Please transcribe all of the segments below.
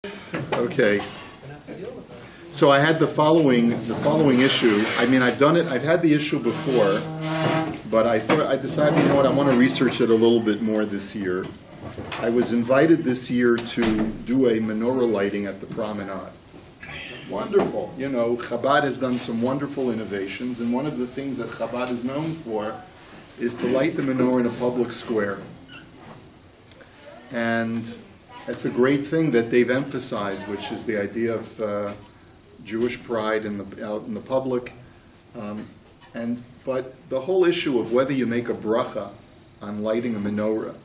Okay. So I had the following issue. I mean, I've done it. I've had the issue before, but I decided, you know what? I want to research it a little bit more this year. I was invited this year to do a menorah lighting at the promenade. Wonderful. You know, Chabad has done some wonderful innovations, and one of the things that Chabad is known for is to light the menorah in a public square. And it's a great thing that they've emphasized, which is the idea of Jewish pride out in the public. But the whole issue of whether you make a bracha on lighting a menorah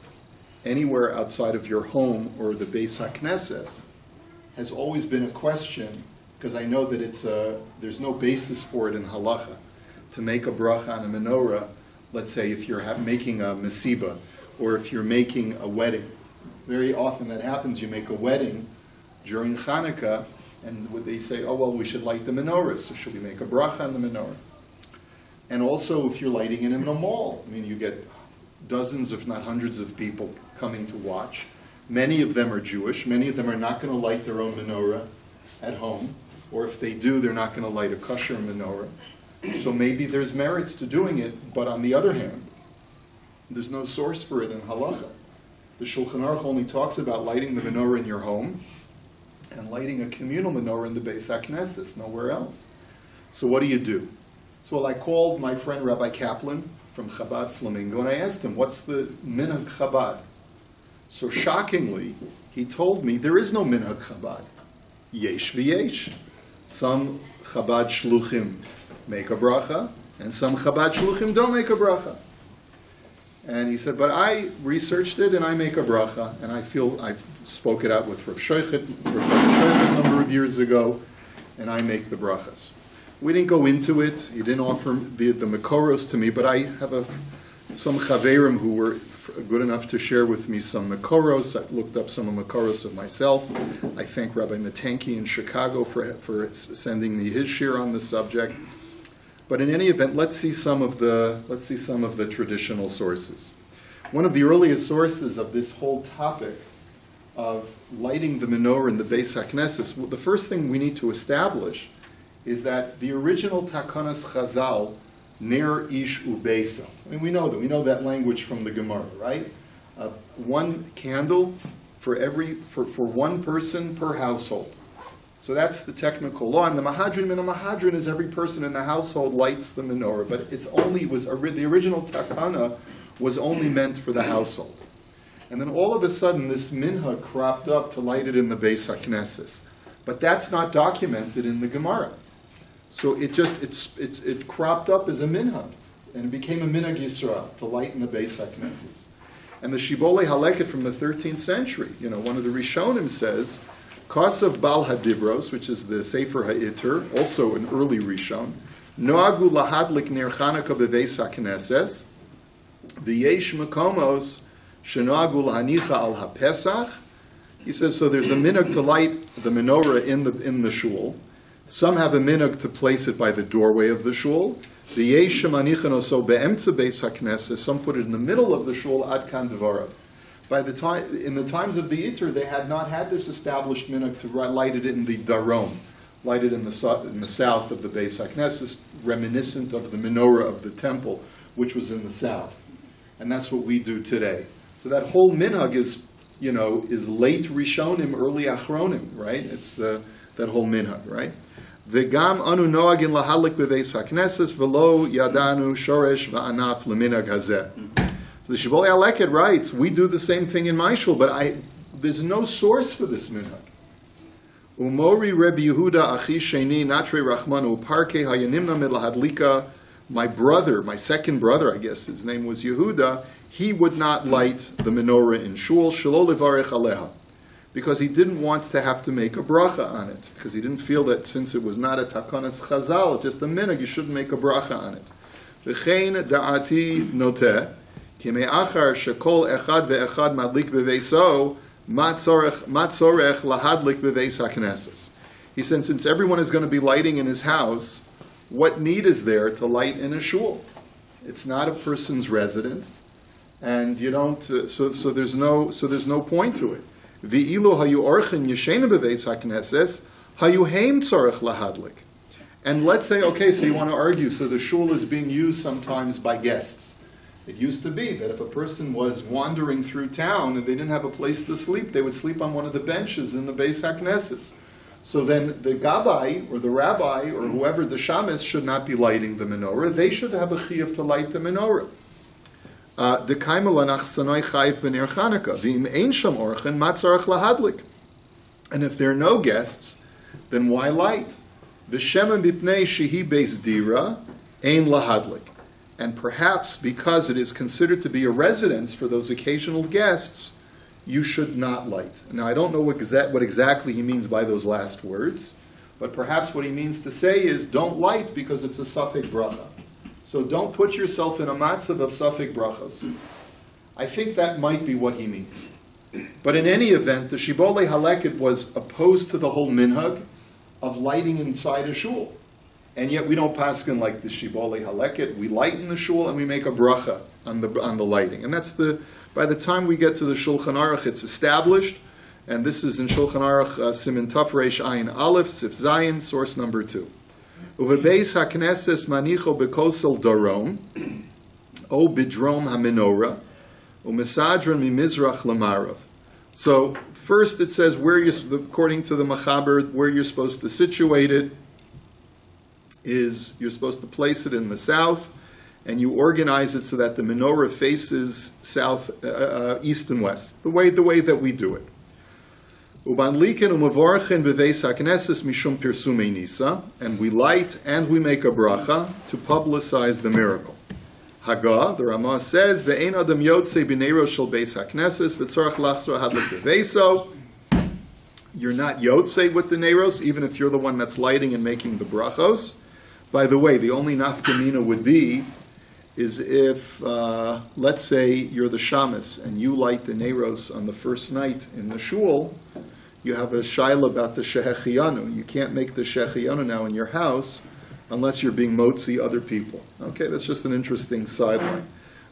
anywhere outside of your home or the Beis HaKnesses has always been a question, because I know that there's no basis for it in halacha to make a bracha on a menorah. Let's say if you're making a mesiba or if you're making a wedding. Very often that happens. You make a wedding during Hanukkah, and they say, oh, well, we should light the menorahs, so should we make a bracha on the menorah? And also, if you're lighting it in a mall, I mean, you get dozens, if not hundreds of people coming to watch. Many of them are Jewish. Many of them are not going to light their own menorah at home, or if they do, they're not going to light a kosher menorah. So maybe there's merits to doing it, but on the other hand, there's no source for it in halacha. The Shulchan Aruch only talks about lighting the menorah in your home and lighting a communal menorah in the Beis HaKnesses, nowhere else. So what do? So I called my friend Rabbi Kaplan from Chabad Flamingo, and I asked him, what's the minhag Chabad? So shockingly, he told me there is no minhag Chabad. Yesh v'yesh. Some Chabad shluchim make a bracha, and some Chabad shluchim don't make a bracha. And he said, but I researched it and I make a bracha, and I feel I've spoke it out with Rav Shoichet a number of years ago, and I make the brachas. We didn't go into it. He didn't offer the makoros to me, but I have some chaverim who were good enough to share with me some makoros. I've looked up some of makoros of myself. I thank Rabbi Matanki in Chicago for sending me his share on the subject. But in any event, let's see some of the traditional sources. One of the earliest sources of this whole topic of lighting the menorah in the Beis HaKnesses, the first thing we need to establish is that the original Takanas Chazal, Ner Ish Ubeisa. I mean, we know that language from the Gemara, right? One candle for one person per household. So that's the technical law. And the Mahadrin is every person in the household lights the menorah, but the original takana was only meant for the household. And then all of a sudden this minhag cropped up to light it in the Beis HaKnesses. But that's not documented in the Gemara. So it cropped up as a minhag, and it became a minhag Yisrael to light in the Beis HaKnesses. And the Shibbolei Haleket from the 13th century, one of the Rishonim says, Kosav Bal Hadibros, which is the Sefer HaIter, also an early Rishon, Noagu lahadlik ner Chanukah beveis HaKnesses, v'yesh makomos shenoagu lahanicha al haPesach. He says, so there's a minhag to light the menorah in the shul. Some have a minhag to place it by the doorway of the shul. V'yesh shemanichan oso be'emtza beis HaKnesses. Some put it in the middle of the shul, ad kan dvarav. In the times of the Iter, they had not had this established minhag to light it in the Darom, light it in the south of the Beis HaKnesses, reminiscent of the menorah of the temple, which was in the south. And that's what we do today. So that whole minhag is late Rishonim, early Achronim, right? It's that whole minhag, right? V'gam anu noagin lahalik b'Beis HaKnesses v'lo yadanu shoresh v'anaf l'minhag hazeh. The Shibbolei Haleket writes, we do the same thing in my shul, but there's no source for this minhag. Umori Rebbe Yehuda achi sheni natre rachmanu parke hayanimna midlahadlika. My brother, my second brother, I guess his name was Yehuda, he would not light the menorah in shul, shelo levarech aleha, because he didn't want to have to make a bracha on it, because he didn't feel that since it was not a takanas chazal, just a minhag, you shouldn't make a bracha on it. V'chein da'ati noteh, he says, since everyone is going to be lighting in his house, what need is there to light in a shul? It's not a person's residence, and you don't. So there's no point to it. V'ilu hayu orchin yeshena beveis hakneses, hayu heim tzorech lahadlik. And let's say, okay, so you want to argue, so the shul is being used sometimes by guests. It used to be that if a person was wandering through town and they didn't have a place to sleep, they would sleep on one of the benches in the Beis HaKnesses. So then the gabbai, or the rabbi, or whoever, the shamus, should not be lighting the menorah. They should have a chiyuv to light the menorah. The kaimel anach sanoi chayiv b'ner Chanukah. V'im ein sham orchen, matzarach lahadlik. And if there are no guests, then why light? V'shemen b'pnei shehi beis dira, ein lahadlik. And perhaps because it is considered to be a residence for those occasional guests, you should not light. Now, I don't know what exactly he means by those last words, but perhaps what he means to say is don't light because it's a suffix bracha. So don't put yourself in a matzav of suffix brachas. I think that might be what he means. But in any event, the Shibbolei Haleket was opposed to the whole minhag of lighting inside a shul. And yet we don't paskin like the Shibbolei Haleket. We light in the shul and we make a bracha on the lighting. And that's by the time we get to the Shulchan Aruch, it's established. And this is in Shulchan Aruch, Siman Taf Reish Ayin Aleph, Sif Zayin, source number 2. Uvebeis HaKnesses manicho bekosel darom, o bidrom ha-menorah, umesadron mimizrach lamarav. So first it says according to the Machaber, where you're supposed to situate it is you're supposed to place it in the south, and you organize it so that the menorah faces south, east and west, the way that we do it. And we light and we make a bracha to publicize the miracle. Haga, the Ramah says, "Ve'ein adam yotzei b'neiro shel beis hakneses v'tzorach lachzor hadlik b'veiso." You're not yotzei with the neiros, even if you're the one that's lighting and making the brachos. By the way, the only nafkamina would be is if, let's say, you're the shamus and you light the neiros on the first night in the shul. You have a shaila about the shehechiyanu. You can't make the shehechiyanu now in your house unless you're being motzi other people. Okay, that's just an interesting sideline.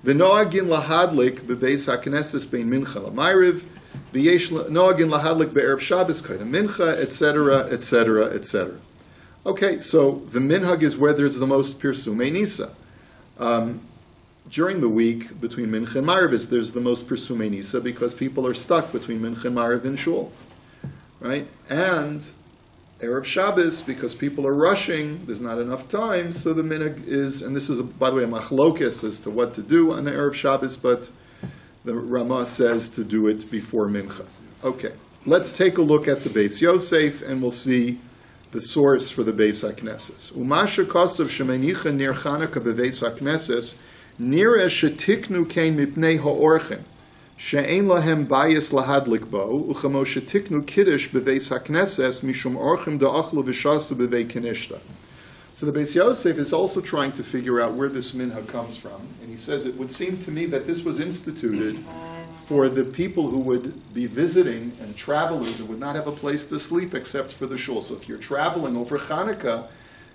V'noagin lahadlik b'beis hakneses bein mincha l'mayriv, v'yesh noagin lahadlik be'erev Shabbos koydem mincha, etc., etc., etc. Okay, so the minhag is where there's the most pirsumei nisa. During the week between mincha and mayriv, there's the most pirsumei nisa because people are stuck between mincha and mayriv in shul. Right? And Erev Shabbos, because people are rushing, there's not enough time, so the minhag is, and this is, by the way, a machlokes as to what to do on the Erev Shabbos, but the Ramah says to do it before Mincha. Okay, let's take a look at the Beis Yosef, and we'll see the source for the Beis HaKnesses. Umasha kosav shemenicha nir Chanukah bebeis HaKnesses, nira shetiknu kein mipnei ha'orchen. She'ein lahem bayis lahadlik bo, uchamo shetiknu kiddush beveis hakneses mishum orchim da'achlu v'shasu bevei kinishta. So the Beis Yosef is also trying to figure out where this minhag comes from, and he says it would seem to me that this was instituted for the people who would be visiting and travelers who would not have a place to sleep except for the shul. So if you're traveling over Chanukah,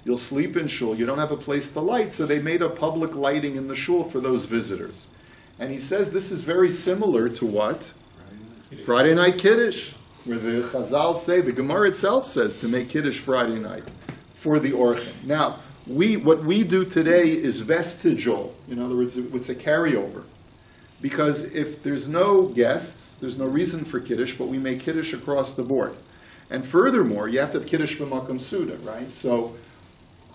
you'll sleep in shul. You don't have a place to light, so they made a public lighting in the shul for those visitors. And he says this is very similar to what? Friday night Kiddush, where the Chazal say, the Gemara itself says to make Kiddush Friday night for the Orchim. Now, what we do today is vestigial. In other words, it's a carryover. Because if there's no guests, there's no reason for Kiddush, but we make Kiddush across the board. And furthermore, you have to have Kiddush b'makom suda, right? So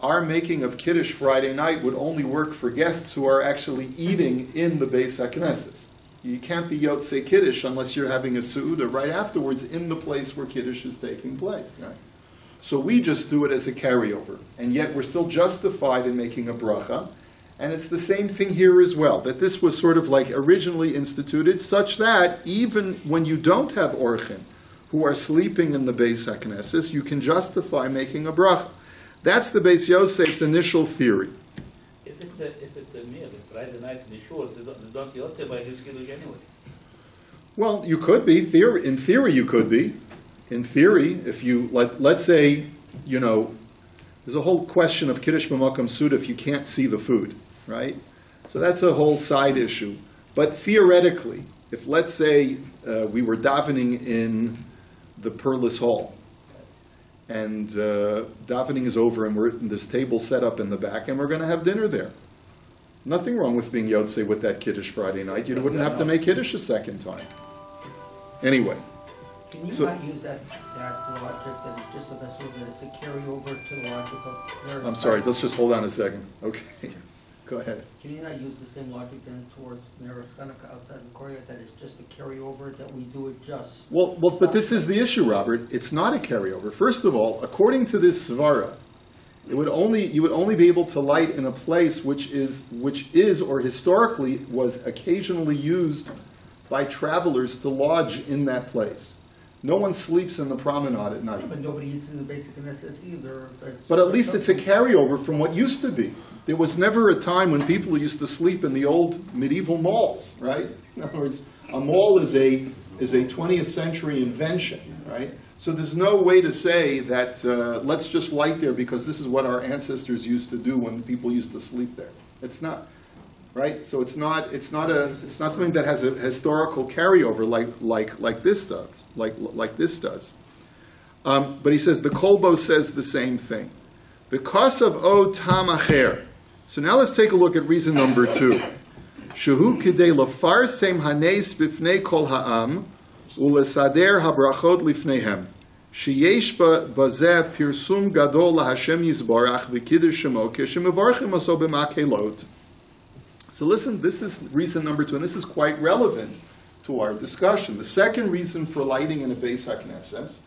our making of Kiddush Friday night would only work for guests who are actually eating in the Beis HaKnesses. You can't be Yotzei Kiddush unless you're having a Su'udah right afterwards in the place where Kiddush is taking place. Right? So we just do it as a carryover. And yet we're still justified in making a bracha. And it's the same thing here as well, that this was sort of like originally instituted such that even when you don't have orchim who are sleeping in the Beis HaKnesses, you can justify making a bracha. That's the Beis Yosef's initial theory. If it's a meal, Friday night in the shul, they don't yotze by his kiddush anyway. Well, you could be. In theory, you could be. In theory, if you, let's say, there's a whole question of Kiddush b'makom suda if you can't see the food, right? So that's a whole side issue. But theoretically, if let's say we were davening in the Perlis Hall, and davening is over, and we're this table set up in the back, and we're going to have dinner there. Nothing wrong with being Yotzei with that Kiddush Friday night. You wouldn't have to make Kiddush a second time. Anyway. Can you not use that logic that it's just a vessel, that it's a carryover to the logic of... I'm sorry, let's just hold on a second. Okay. Go ahead. Can you not use the same logic then towards Menorah Chanukah outside the Korea, that it's just a carryover, that we do it just... Well, but this is the issue, Robert. It's not a carryover. First of all, according to this Svara, you would only be able to light in a place which is or historically was occasionally used by travelers to lodge in that place. No one sleeps in the promenade at night. But nobody eats in the basic necessities either. But at least it's a carryover from what used to be. There was never a time when people used to sleep in the old medieval malls, right? In other words, a mall is a 20th century invention, right? So there's no way to say that let's just light there because this is what our ancestors used to do when people used to sleep there. It's not, right? So it's not something that has a historical carryover like this does, like this does. But he says the Kolbo says the same thing. The cause of o tam acher. So now let's take a look at reason number 2. Shehu kidei lafarsem hanes bifnei kol ha'am ulesader habrachot lifneihem. Sheyesh bazeh pirsum gadol laHashem yizbarach v'kiddush shemo k'shemivarchim aso b'makelot. So listen, this is reason number 2, and this is quite relevant to our discussion. The second reason for lighting in a Beis HaKnesses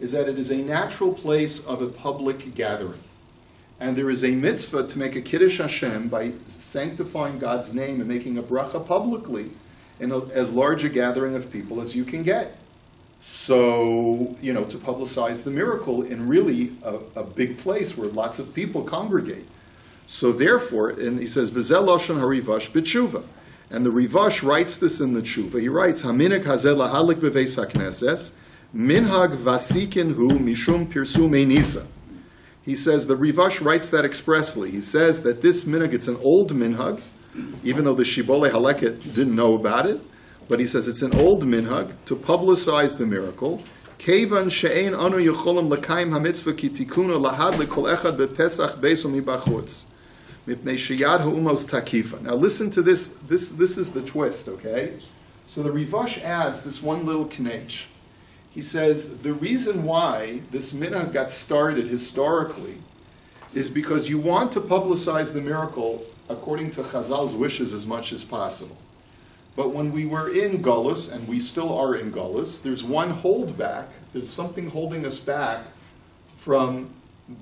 is that it is a natural place of a public gathering. And there is a mitzvah to make a Kiddush Hashem by sanctifying God's name and making a bracha publicly in as large a gathering of people as you can get. So, to publicize the miracle in really a big place where lots of people congregate. So therefore, and he says, V'zel Lashon HaRivash b'tshuva. And the Rivash writes this in the tshuva. He writes, Haminik hazeh lahalik b'veis HaKnesses, minhag vasikin hu mishum pirsumei nisa. He says, the Rivash writes that expressly. He says that this minhag, it's an old minhag, even though the Shibbolei Haleket didn't know about it, but he says it's an old minhag to publicize the miracle. Kevan she'ein anu yecholim l'kaim hamitzvah ki tikuna lahad lekol echad bepesach beiso mibachutz mipnei sheyad ha'umos takifa. Now listen to this. This is the twist, okay? So the Rivash adds this one little knech. He says the reason why this minhag got started historically is because you want to publicize the miracle according to Chazal's wishes as much as possible. But when we were in Gullus, and we still are in Gullus, there's one holdback. There's something holding us back from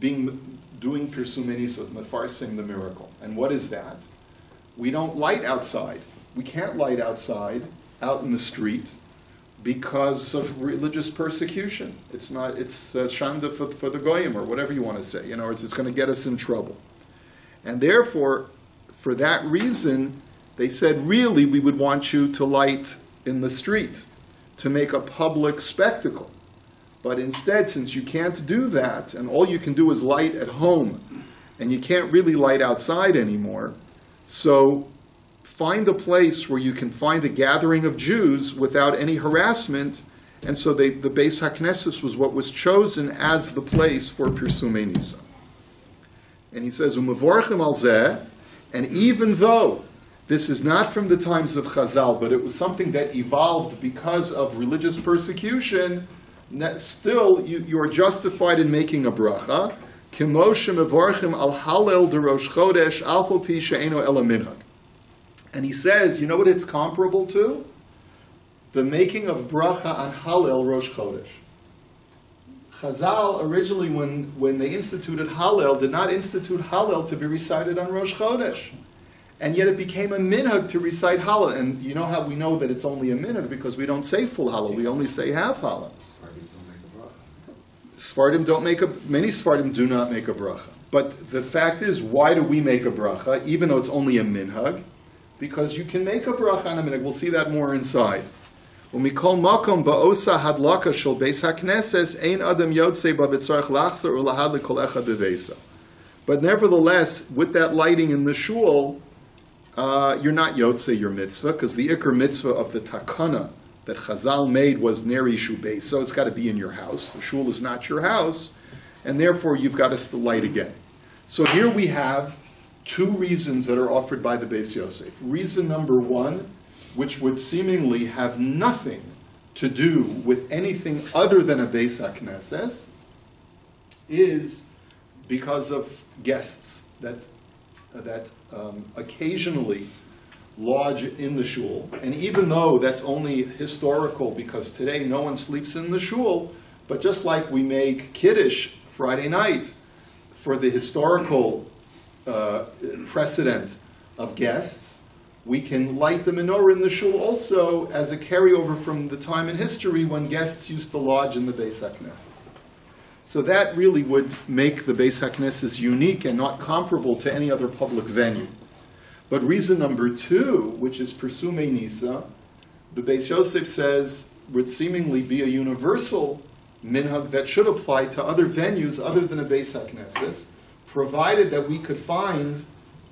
doing Pirsumei Nisa, mefarsing the miracle. And what is that? We don't light outside. We can't light outside, out in the street, because of religious persecution. It's shanda for the goyim, or whatever you want to say. It's going to get us in trouble. And therefore, for that reason, they said, really, we would want you to light in the street, to make a public spectacle. But instead, since you can't do that, and all you can do is light at home, and you can't really light outside anymore, so find a place where you can find a gathering of Jews without any harassment, and so the Beis HaKnesses was what was chosen as the place for Pirsumei Nisa. And he says, Umevorchim al zeh, and even though this is not from the times of Chazal, but it was something that evolved because of religious persecution, still you are justified in making a bracha, Kimoshe mevorchim al halel de Rosh Chodesh, alfo pi she'eno ela minhag. And he says, you know what it's comparable to? The making of bracha on Hallel Rosh Chodesh. Chazal originally, when they instituted Hallel, did not institute Hallel to be recited on Rosh Chodesh. And yet it became a minhag to recite Hallel. And you know how we know that it's only a minhag? Because we don't say full Hallel, we only say half Hallel. Many Sfardim do not make a bracha. But the fact is, why do we make a bracha, even though it's only a minhag? Because you can make a bracha on a minhag. We'll see that more inside. When we call makom ba'osa hadlaka shel beis hakneses, ein adam yotzei ba b'tzarech lachzor ulahad lekol echad b'veisa. But nevertheless, with that lighting in the shul, you're not Yotze your mitzvah, because the Iker mitzvah of the takana that Chazal made was Neri Shubei, so it's got to be in your house. The shul is not your house, and therefore you've got to light again. So here we have two reasons that are offered by the Beis Yosef. Reason number one, which would seemingly have nothing to do with anything other than a Beis HaKnesses, is because of guests that occasionally lodge in the shul. And even though that's only historical, because today no one sleeps in the shul, but just like we make Kiddush Friday night for the historical precedent of guests, we can light the menorah in the shul also as a carryover from the time in history when guests used to lodge in the Beis HaKnesses. So that really would make the Beis HaKnesses unique and not comparable to any other public venue. But reason number two, which is Persumei Nisa, the Beis Yosef says would seemingly be a universal minhag that should apply to other venues other than a Beis HaKnesses, provided that we could find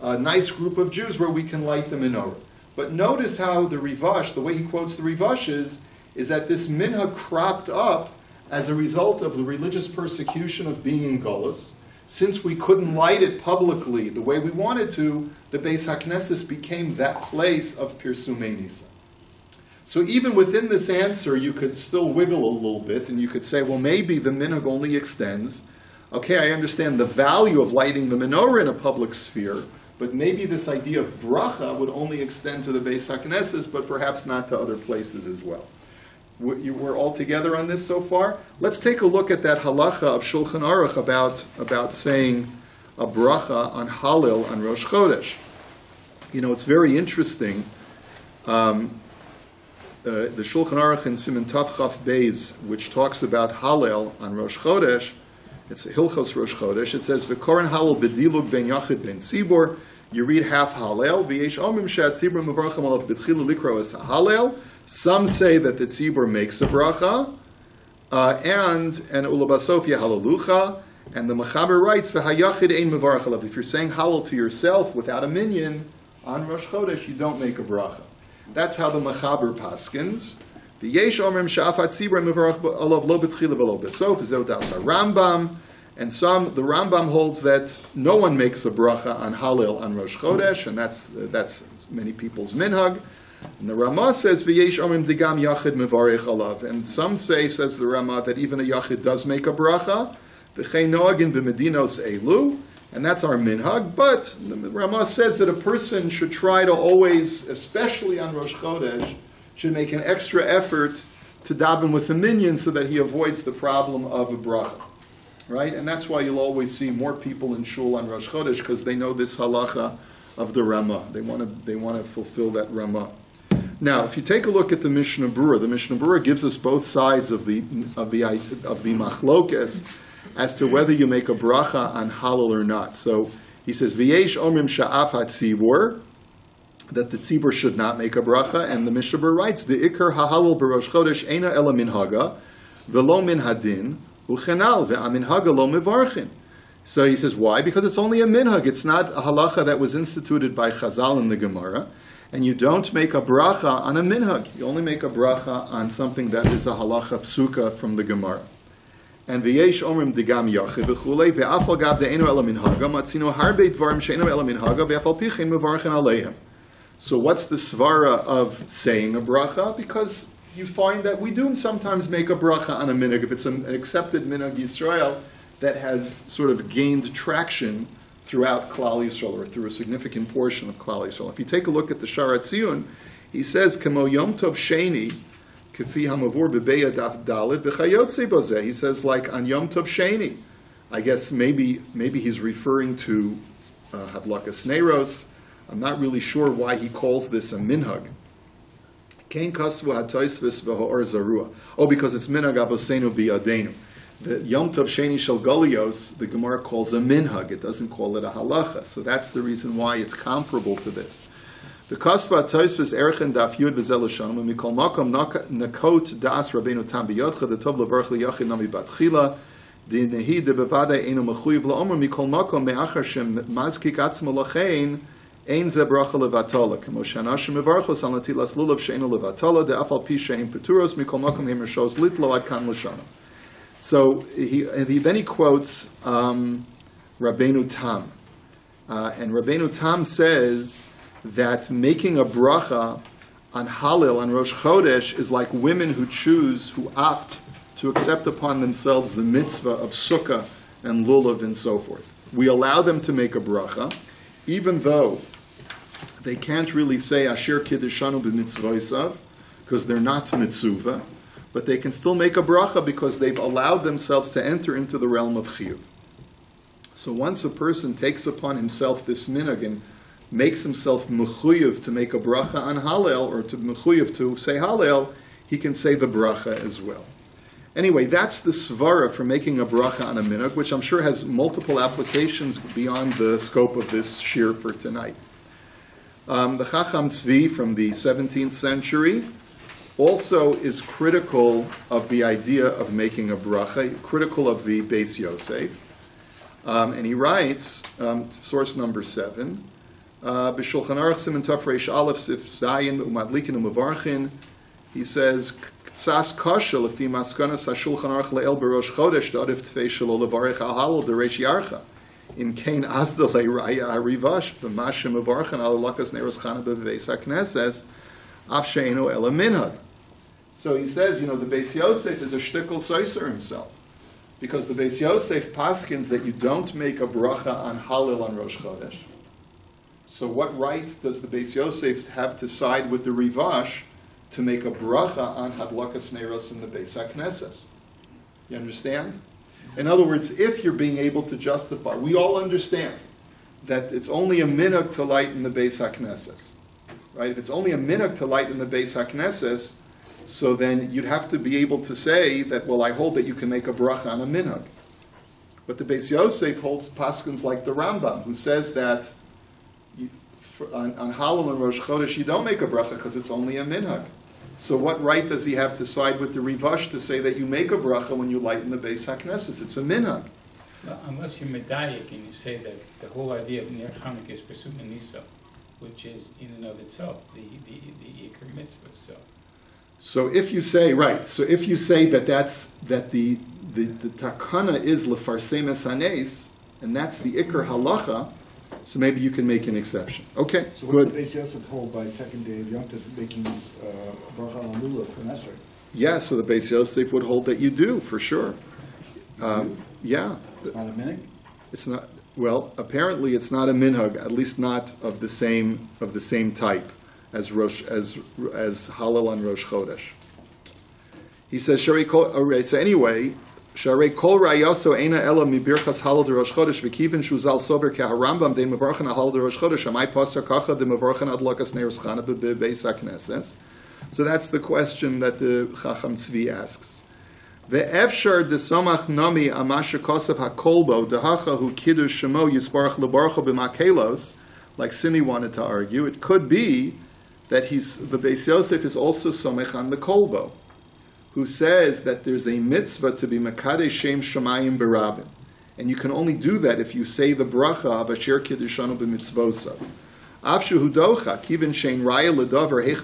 a nice group of Jews where we can light the menorah. But notice how the Rivash, the way he quotes the Rivash is that this minhag cropped up as a result of the religious persecution of being in Golus. Since we couldn't light it publicly the way we wanted to, the Beis HaKnesses became that place of Pirsumei Nisa. So even within this answer, you could still wiggle a little bit, and you could say, well, maybe the minhag only extends. Okay, I understand the value of lighting the menorah in a public sphere, but maybe this idea of bracha would only extend to the Beis HaKnesses, but perhaps not to other places as well. We're all together on this so far? Let's take a look at that halacha of Shulchan Aruch about saying a bracha on Hallel on Rosh Chodesh. You know, it's very interesting. The Shulchan Aruch in Siman Tav Chaf Beis, which talks about Hallel on Rosh Chodesh, it's Hilchos Rosh Chodesh, it says, V'koren Hallel b'dilug ben yachid ben tzibor, you read half Hallel, v'yesh omim she'at tzibor mevarcham alav b'tchilu likro es Hallel. Some say that the tzibur makes a bracha, and ulabasof yehalalucha, and the Mechaber writes, v'hayachid ein mevarach alav. If you're saying Hallel to yourself without a minyan on Rosh Chodesh, you don't make a bracha. That's how the Mechaber paskins. The yesh omrim she'afat tzibur mevarach alav lo b'tchila v'lo b'sof, zeh das Rambam, and the Rambam holds that no one makes a bracha on Hallel on Rosh Chodesh, and that's many people's minhag. And the Ramah says, V'yesh omim digam yachid mevarech alav. And some say, says the Ramah, that even a yachid does make a bracha. V'chei noagin b'medinos elu. And that's our minhag. But the Ramah says that a person should try to always, especially on Rosh Chodesh, should make an extra effort to daven with the minyan so that he avoids the problem of a bracha. Right? And that's why you'll always see more people in shul on Rosh Chodesh, because they know this halacha of the Ramah. They want to fulfill that Ramah. Now, if you take a look at the Mishnah Berurah gives us both sides of the machlokes as to whether you make a bracha on Hallel or not. So he says, "V'yesh omrim sha'af hatzibur," that the tzibur should not make a bracha, and the Mishnah Berurah writes, "The ikar ha'Hallel b'Rosh Chodesh eina ela minhaga, v'lo min hadin, u'chenal ve'aminhaga lo mevarchin." So he says, why? Because it's only a minhag. It's not a halacha that was instituted by Chazal in the Gemara. And you don't make a bracha on a minhag. You only make a bracha on something that is a halacha psuka from the Gemara. And v'yesh omrim digam yachid v'chulei ve'afal gab de'enu ela minhaga matzino harbe dvarim she'enu ela minhaga ve'afal pichin mevarchen aleihem. So what's the svara of saying a bracha? Because you find that we do sometimes make a bracha on a minhag. If it's an accepted minhag Yisrael that has sort of gained traction throughout Klal Yisrael, or through a significant portion of Klal Yisrael. If you take a look at the Shara Tziyun, he says, "Kemo Yom Tov Sheni, Kefi Hamavur Bebeya Daf Dalet V'Chayotze Bozeh." He says, like on Yom Tov Sheni. I guess maybe he's referring to Hadlakas Neiros. I'm not really sure why he calls this a minhag. Kein Kasvu HaToisvis V'Ha'or Zarua. Oh, because it's minhag Avosenu B'Yadenu. The Yom Tov Sheni Shel Golios, the Gemara calls a minhag. It doesn't call it a halacha. So that's the reason why it's comparable to this. The Kasva Toisvis Erchen Daf Yud V'Zel Hashanah Mikol Makom Nakot Das Rabbeinu Tam B'Yodcha the Tov Levarch Liyachid Nami Batchila Dinehi De Bevada Einu Mechuyev LaOmer Mikol Makom Me'achar Shem Mazkik Atzmo Lachein Ein ze bracha levatola, kemo shanashim mevarchos al natilas lulav she'enu levatola, de'afal pi she'hem peturos, mikol makom hem rishos litlo ad kan l'shana. So then he quotes Rabbeinu Tam. And Rabbeinu Tam says that making a bracha on Halil, on Rosh Chodesh, is like women who opt to accept upon themselves the mitzvah of Sukkah and Lulav and so forth. We allow them to make a bracha, even though they can't really say Asher Kiddishanu b'mitzvoisav, because they're not mitzuvah, but they can still make a bracha because they've allowed themselves to enter into the realm of chiyuv. So once a person takes upon himself this minhag and makes himself mechuyev to make a bracha on Halel, or to mechuyev to say Halel, he can say the bracha as well. Anyway, that's the svara for making a bracha on a minhag, which I'm sure has multiple applications beyond the scope of this shir for tonight. The Chacham Tzvi from the 17th century also is critical of the idea of making a bracha, critical of the Beis Yosef. And he writes, source number 7, B'Shulchan Aruch Siman Tov Reish Aleph Sif Zayin Umadlikin Umavarchin, he says, K'tzas kasha lefi maskanas HaShulchan Aruch le'el b'rosh chodesh da'adiv tfei shelo levarech al halal d'reish yarcha. In kain azdalei raya harivash b'mashem mevarchin al lakas neros chana b'veis hakneses af she'enu ela minhag. So he says, the Beis Yosef is a shtickle soiser himself, because the Beis Yosef paskins that you don't make a bracha on Halil on Rosh Chodesh. So what right does the Beis Yosef have to side with the Rivash to make a bracha on Hadlakas Neros in the Beis HaKnesses? You understand? In other words, if you're being able to justify, we all understand that it's only a minhag to light in the Beis HaKnesses. Right? If it's only a minhag to light in the Beis HaKnesses, so then you'd have to be able to say that, well, I hold that you can make a bracha on a minhag. But the Beis Yosef holds paskins like the Rambam, who says that on Halal and Rosh Chodesh you don't make a bracha because it's only a minhag. So what right does he have to side with the Rivash to say that you make a bracha when you light in the Beis HaKnesses? It's a minhag. Well, unless you're medayik and you say that the whole idea of Ner Chanukah is Pesum Nisa, which is in and of itself the Iker Mitzvah. So if you say that the takana is lefarsem esanes, and that's the ikar halacha, so maybe you can make an exception. Okay, so good. What's the Beis Yosef hold by second day of Yom Tov making bracha on lulav for Nesri? Yeah, so the Beis Yosef would hold that you do for sure. Yeah, It's not a minhag? it's not. Well, apparently it's not a minhag, at least not of the same type as Halal on Rosh Chodesh. He says, so anyway, Sharei kol rayaso eina ela mibirchas Halal de Rosh Chodesh v'kivin shuzal sober keharambam dein mevarchen Halal de Rosh Chodesh amai pasar kacha de mevarchen adlakas neros chana bebeis hakneses. So that's the question that the Chacham Tzvi asks. Ve'efshar desamach nami amasha kosav hakolbo dehacha hu kiddush shemo yisbarach lebarcho b'makelos, like Simi wanted to argue. It could be that the Beis Yosef is also somech on the kolbo, who says that there's a mitzvah to be mekadesh shem shamayim berabim, and you can only do that if you say the bracha of asher kiddushanu b'mitzvosav. Afshu hudocha kivin shein raya ledavar heich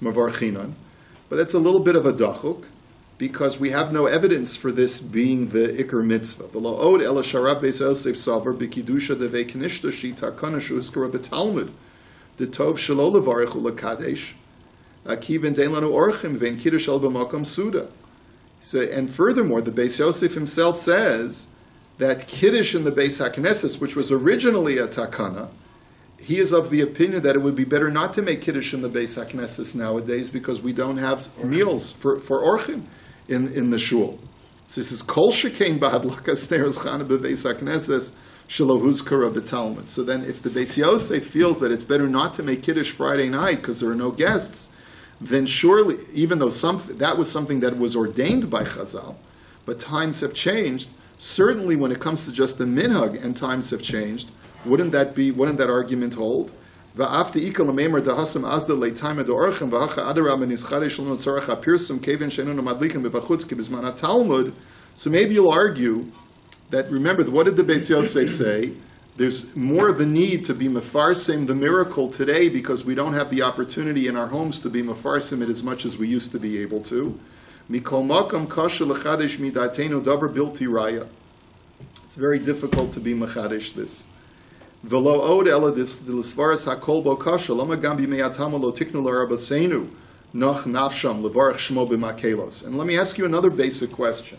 mevarchinon, but that's a little bit of a dachuk, because we have no evidence for this being the ikar mitzvah. V'lo od ela sharab Beis Yosef savar b'kidusha devei knishta shita kanash uskara b'talmud. The tov shelo levarich ulakadesh, akivin dein lanu orchim vein kiddush el b'makom suda. So, and furthermore, the Beis Yosef himself says that kiddush in the Beis HaKnesses, which was originally a takana, he is of the opinion that it would be better not to make kiddush in the Beis HaKnesses nowadays because we don't have meals for orchim in the shul. So this is kol shekein b'hadlakas neros chana b'Beis HaKnesses. So then if the Beis Yosef feels that it's better not to make Kiddush Friday night because there are no guests, then surely, even though that was something that was ordained by Chazal, but times have changed, certainly when it comes to just the minhag and times have changed, wouldn't that argument hold? So maybe you'll argue that, remember, what did the Beis Yosef say? there's more of a need to be mefarsim the miracle today because we don't have the opportunity in our homes to be mefarsim it as much as we used to be able to. Mikol makam kasha lechadesh midatenu davar bilti raya. It's very difficult to be mechadesh this. V'lo od ela d'lisvaras hakol bo kasha lama gam b'mei atama lo tiknu l'arabaseinu noch nafsham levarach shmo b'makelos. And let me ask you another basic question.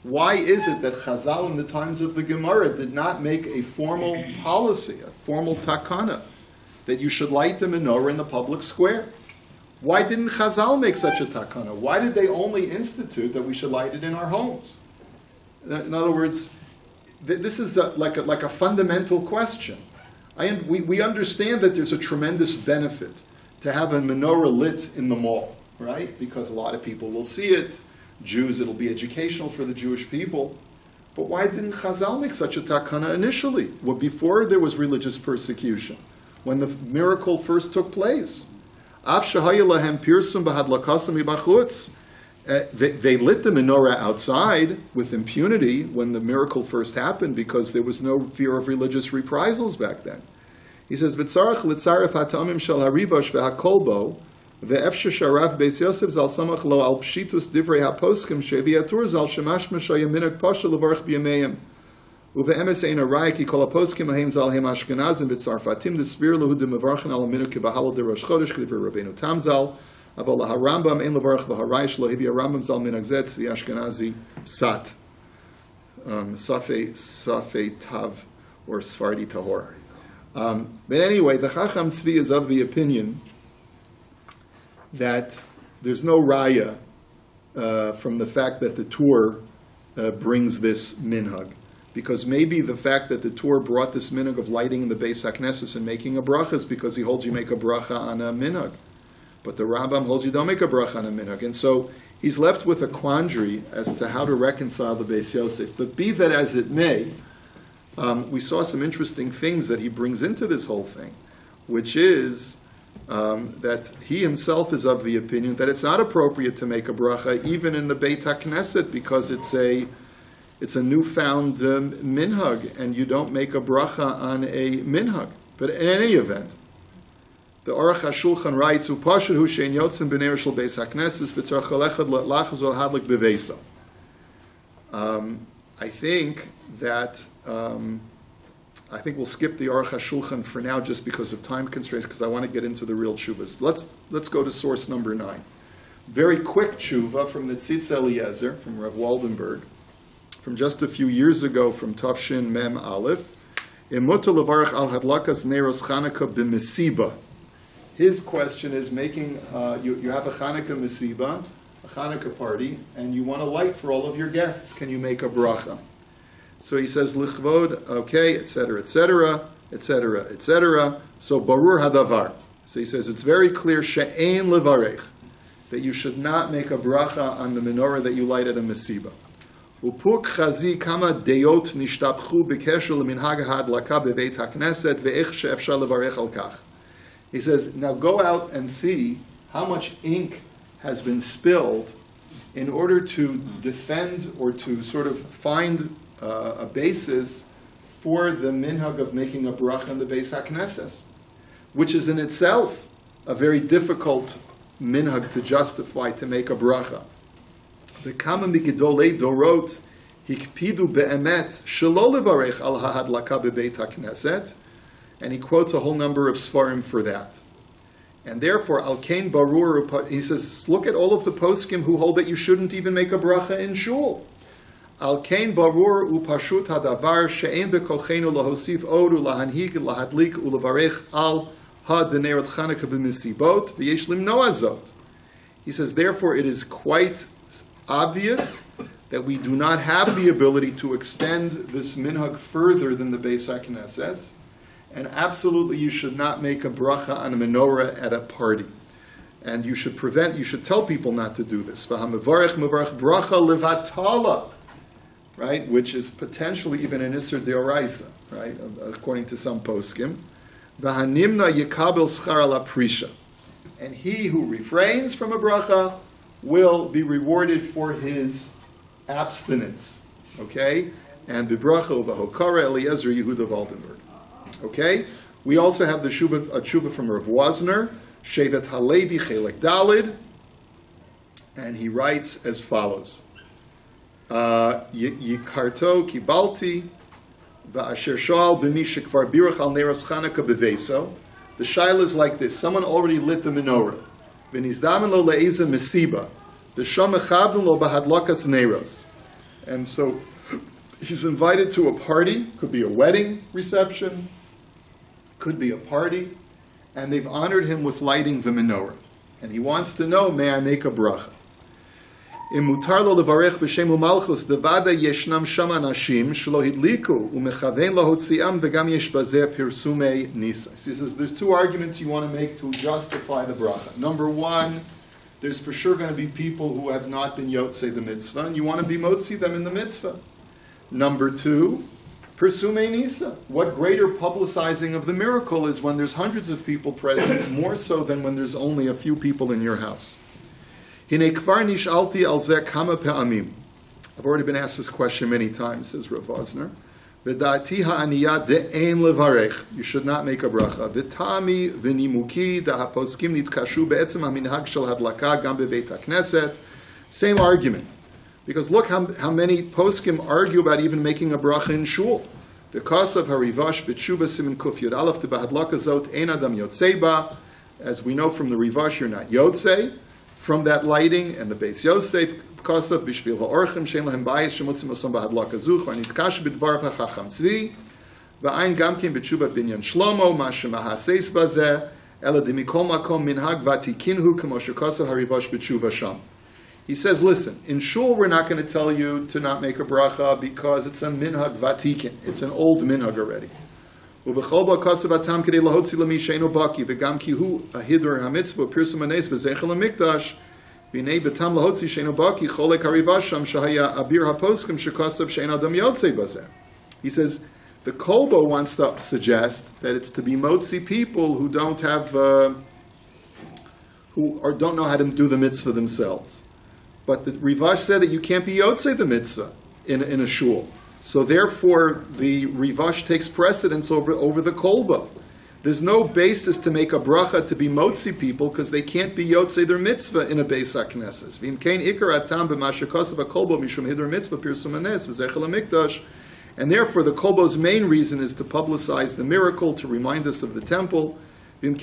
Why is it that Chazal in the times of the Gemara did not make a formal policy, a formal takana, that you should light the menorah in the public square? Why didn't Chazal make such a takana? Why did they only institute that we should light it in our homes? In other words, this is like a fundamental question. We understand that there's a tremendous benefit to have a menorah lit in the mall, right? Because a lot of people will see it. Jews, it'll be educational for the Jewish people. But why didn't Chazal make such a takana initially? Well, before there was religious persecution, when the miracle first took place. They lit the menorah outside with impunity when the miracle first happened because there was no fear of religious reprisals back then. He says, "V'tzarach litzaref hatamim shel harivash vehakolbo ve'efshe sharav beis Yosef zal samach lo al pshitus divrei haposkim sheviatur zal shemash meshayim minag pasha levarch b'yameim uve'emes ein arayik ki kol haposkim ahem zal hem ashkenazim v'tzarfatim d'svir lehu d'mevarchen al minag kibahal de rosh chodesh k'divrei Rabbeinu Tamzal aval harambam ein levarch v'harayish lo hivi harambam zal minag zet tzvi ashkenazi sat safei tav or Sfardi tahor." But anyway, the Chacham Tzvi is of the opinion that there's no raya from the fact that the Tur brings this minhag. Because maybe the fact that the Tur brought this minhag of lighting in the Beis HaKnesses and making a bracha is because he holds you make a bracha on a minhag. But the Rambam holds you don't make a bracha on a minhag. And so he's left with a quandary as to how to reconcile the Beis Yosef. But be that as it may, we saw some interesting things that he brings into this whole thing, which is that he himself is of the opinion that it's not appropriate to make a bracha even in the Beit HaKnesset because it's a newfound minhag, and you don't make a bracha on a minhag. But in any event, the Aruch HaShulchan writes, "Upashut hu shein yotzim b'nei shel Beis HaKnesses v'tzarich echad lachaz ol hadlik beveisa." I think we'll skip the Aruch HaShulchan for now just because of time constraints, because I want to get into the real tshuvas. Let's go to source number 9. Very quick tshuva from the Tzitz Eliezer, from Rav Waldenberg, from just a few years ago, from Tafshin Mem Aleph. Imuta levarach al hadlakas neiros Chanukah b'mesiba. His question is making, you have a Chanukah mesiba, a Chanukah party, and you want to light for all of your guests. Can you make a bracha? So he says, lichvod, okay, etc., etc., etc., etc. So barur hadavar. So he says, it's very clear, she'ein levarech, that you should not make a bracha on the menorah that you light at a mesiba. Upuk chazi kama deyot nishtapchu b'kesher leminhag ha'adlaka beveit hakneset ve'ech she'efshar levarech al kach. He says, now go out and see how much ink has been spilled in order to defend or to sort of find a basis for the minhag of making a bracha in the Beis HaKnesses, which is in itself a very difficult minhag to justify to make a bracha. The kama migidolei dorot hikpidu be'emet shelo levarech al ha'adlaka bebeit HaKnesset, and he quotes a whole number of svarim for that. And therefore, al kain barur, he says, look at all of the poskim who hold that you shouldn't even make a bracha in shul. Al kain barur upashut hadavar she'en bekochenu lahosif od ulahanhig lahadlik ulevarech al ha-denerot Chanukah b'misibot v'yesh limnoa zot. He says, therefore, it is quite obvious that we do not have the ability to extend this minhag further than the Beis HaKnesses, and absolutely you should not make a bracha on a menorah at a party. And you should tell people not to do this. V'ha'mevarech mevarech bracha levatala, right, which is potentially even an Isser Deoraisa, right, according to some poskim. V'hanimna yekabel schar ala prisha. And he who refrains from a bracha will be rewarded for his abstinence. Okay? and Bibracha Uvahokara Eliezer Yehuda Waldenberg. Okay? We also have the tshuva from Rav Wozner, Shevet Halevi Chelek Dalid, and he writes as follows. Yikarto Kibalti Va'asher Shoal B'mi Shekvar Birach Al Neros Chanukah B'Veso. The shaila is like this. Someone already lit the menorah. V'nizdamen lo le'eza mesiba. The shom echavim lo bahadlakas neros. And so he's invited to a party. Could be a wedding reception. Could be a party. And they've honored him with lighting the menorah. And he wants to know, may I make a bracha? Im mutar lo levarech b'shem u'malchus devada yeshnam sham anashim shelo hidliku u'mechavein lahotziam v'gam yesh bazeh pirsumei nisa. He says there's two arguments you want to make to justify the bracha. Number one, there's for sure going to be people who have not been yotzei the mitzvah, and you want to be motzi them in the mitzvah. Number two, pirsumei nisa. What greater publicizing of the miracle is when there's hundreds of people present, more so than when there's only a few people in your house. I've already been asked this question many times, says Rav Wozner. You should not make a bracha. Same argument. Because look how many poskim argue about even making a bracha in shul. Because of harivash b'tshuva simin kuf yud aleph bahadlaka zot ein adam yotzei ba. As we know from the rivash, you're not yotzei from that lighting, and the Beis Yosef Kosav Bishvil Ha'orchim Shein Lahem Bayis Shemutzim Osam Bahadlaka Zuch V'nitkash B'dvarav HaChacham Tzvi V'ayin Gamkin B'tshuva Binyan Shlomo Mashem Haseis Bazeh Ela Dimikol Makom Minhag Vatikinhu K'moshe Kosav Harivash B'tshuva Sham. He says, listen, in shul we're not going to tell you to not make a bracha because it's a minhag vatikin. It's an old minhag already. ובכל בקוסב התם כדי להוציא למי שאינו בקי, וגם כי הוא ההידור המצווה, פרסום הנס וזכר למקדש, והנה בתם להוציא שאינו בקי, חולק הריבה שם, שהיה אביר הפוסקים שקוסב שאין אדם יוצא בזה. He says, the Kolbo wants to suggest that it's to be motzi people who don't have, or don't know how to do the mitzvah themselves. But the Rivash said that you can't be yotze the mitzvah in a shul. So therefore, the Rivash takes precedence over the Kolba. There's no basis to make a bracha to be motzi people because they can't be yotze their mitzvah in a Beis HaKnesses. And therefore, the Kolbo's main reason is to publicize the miracle, to remind us of the temple. But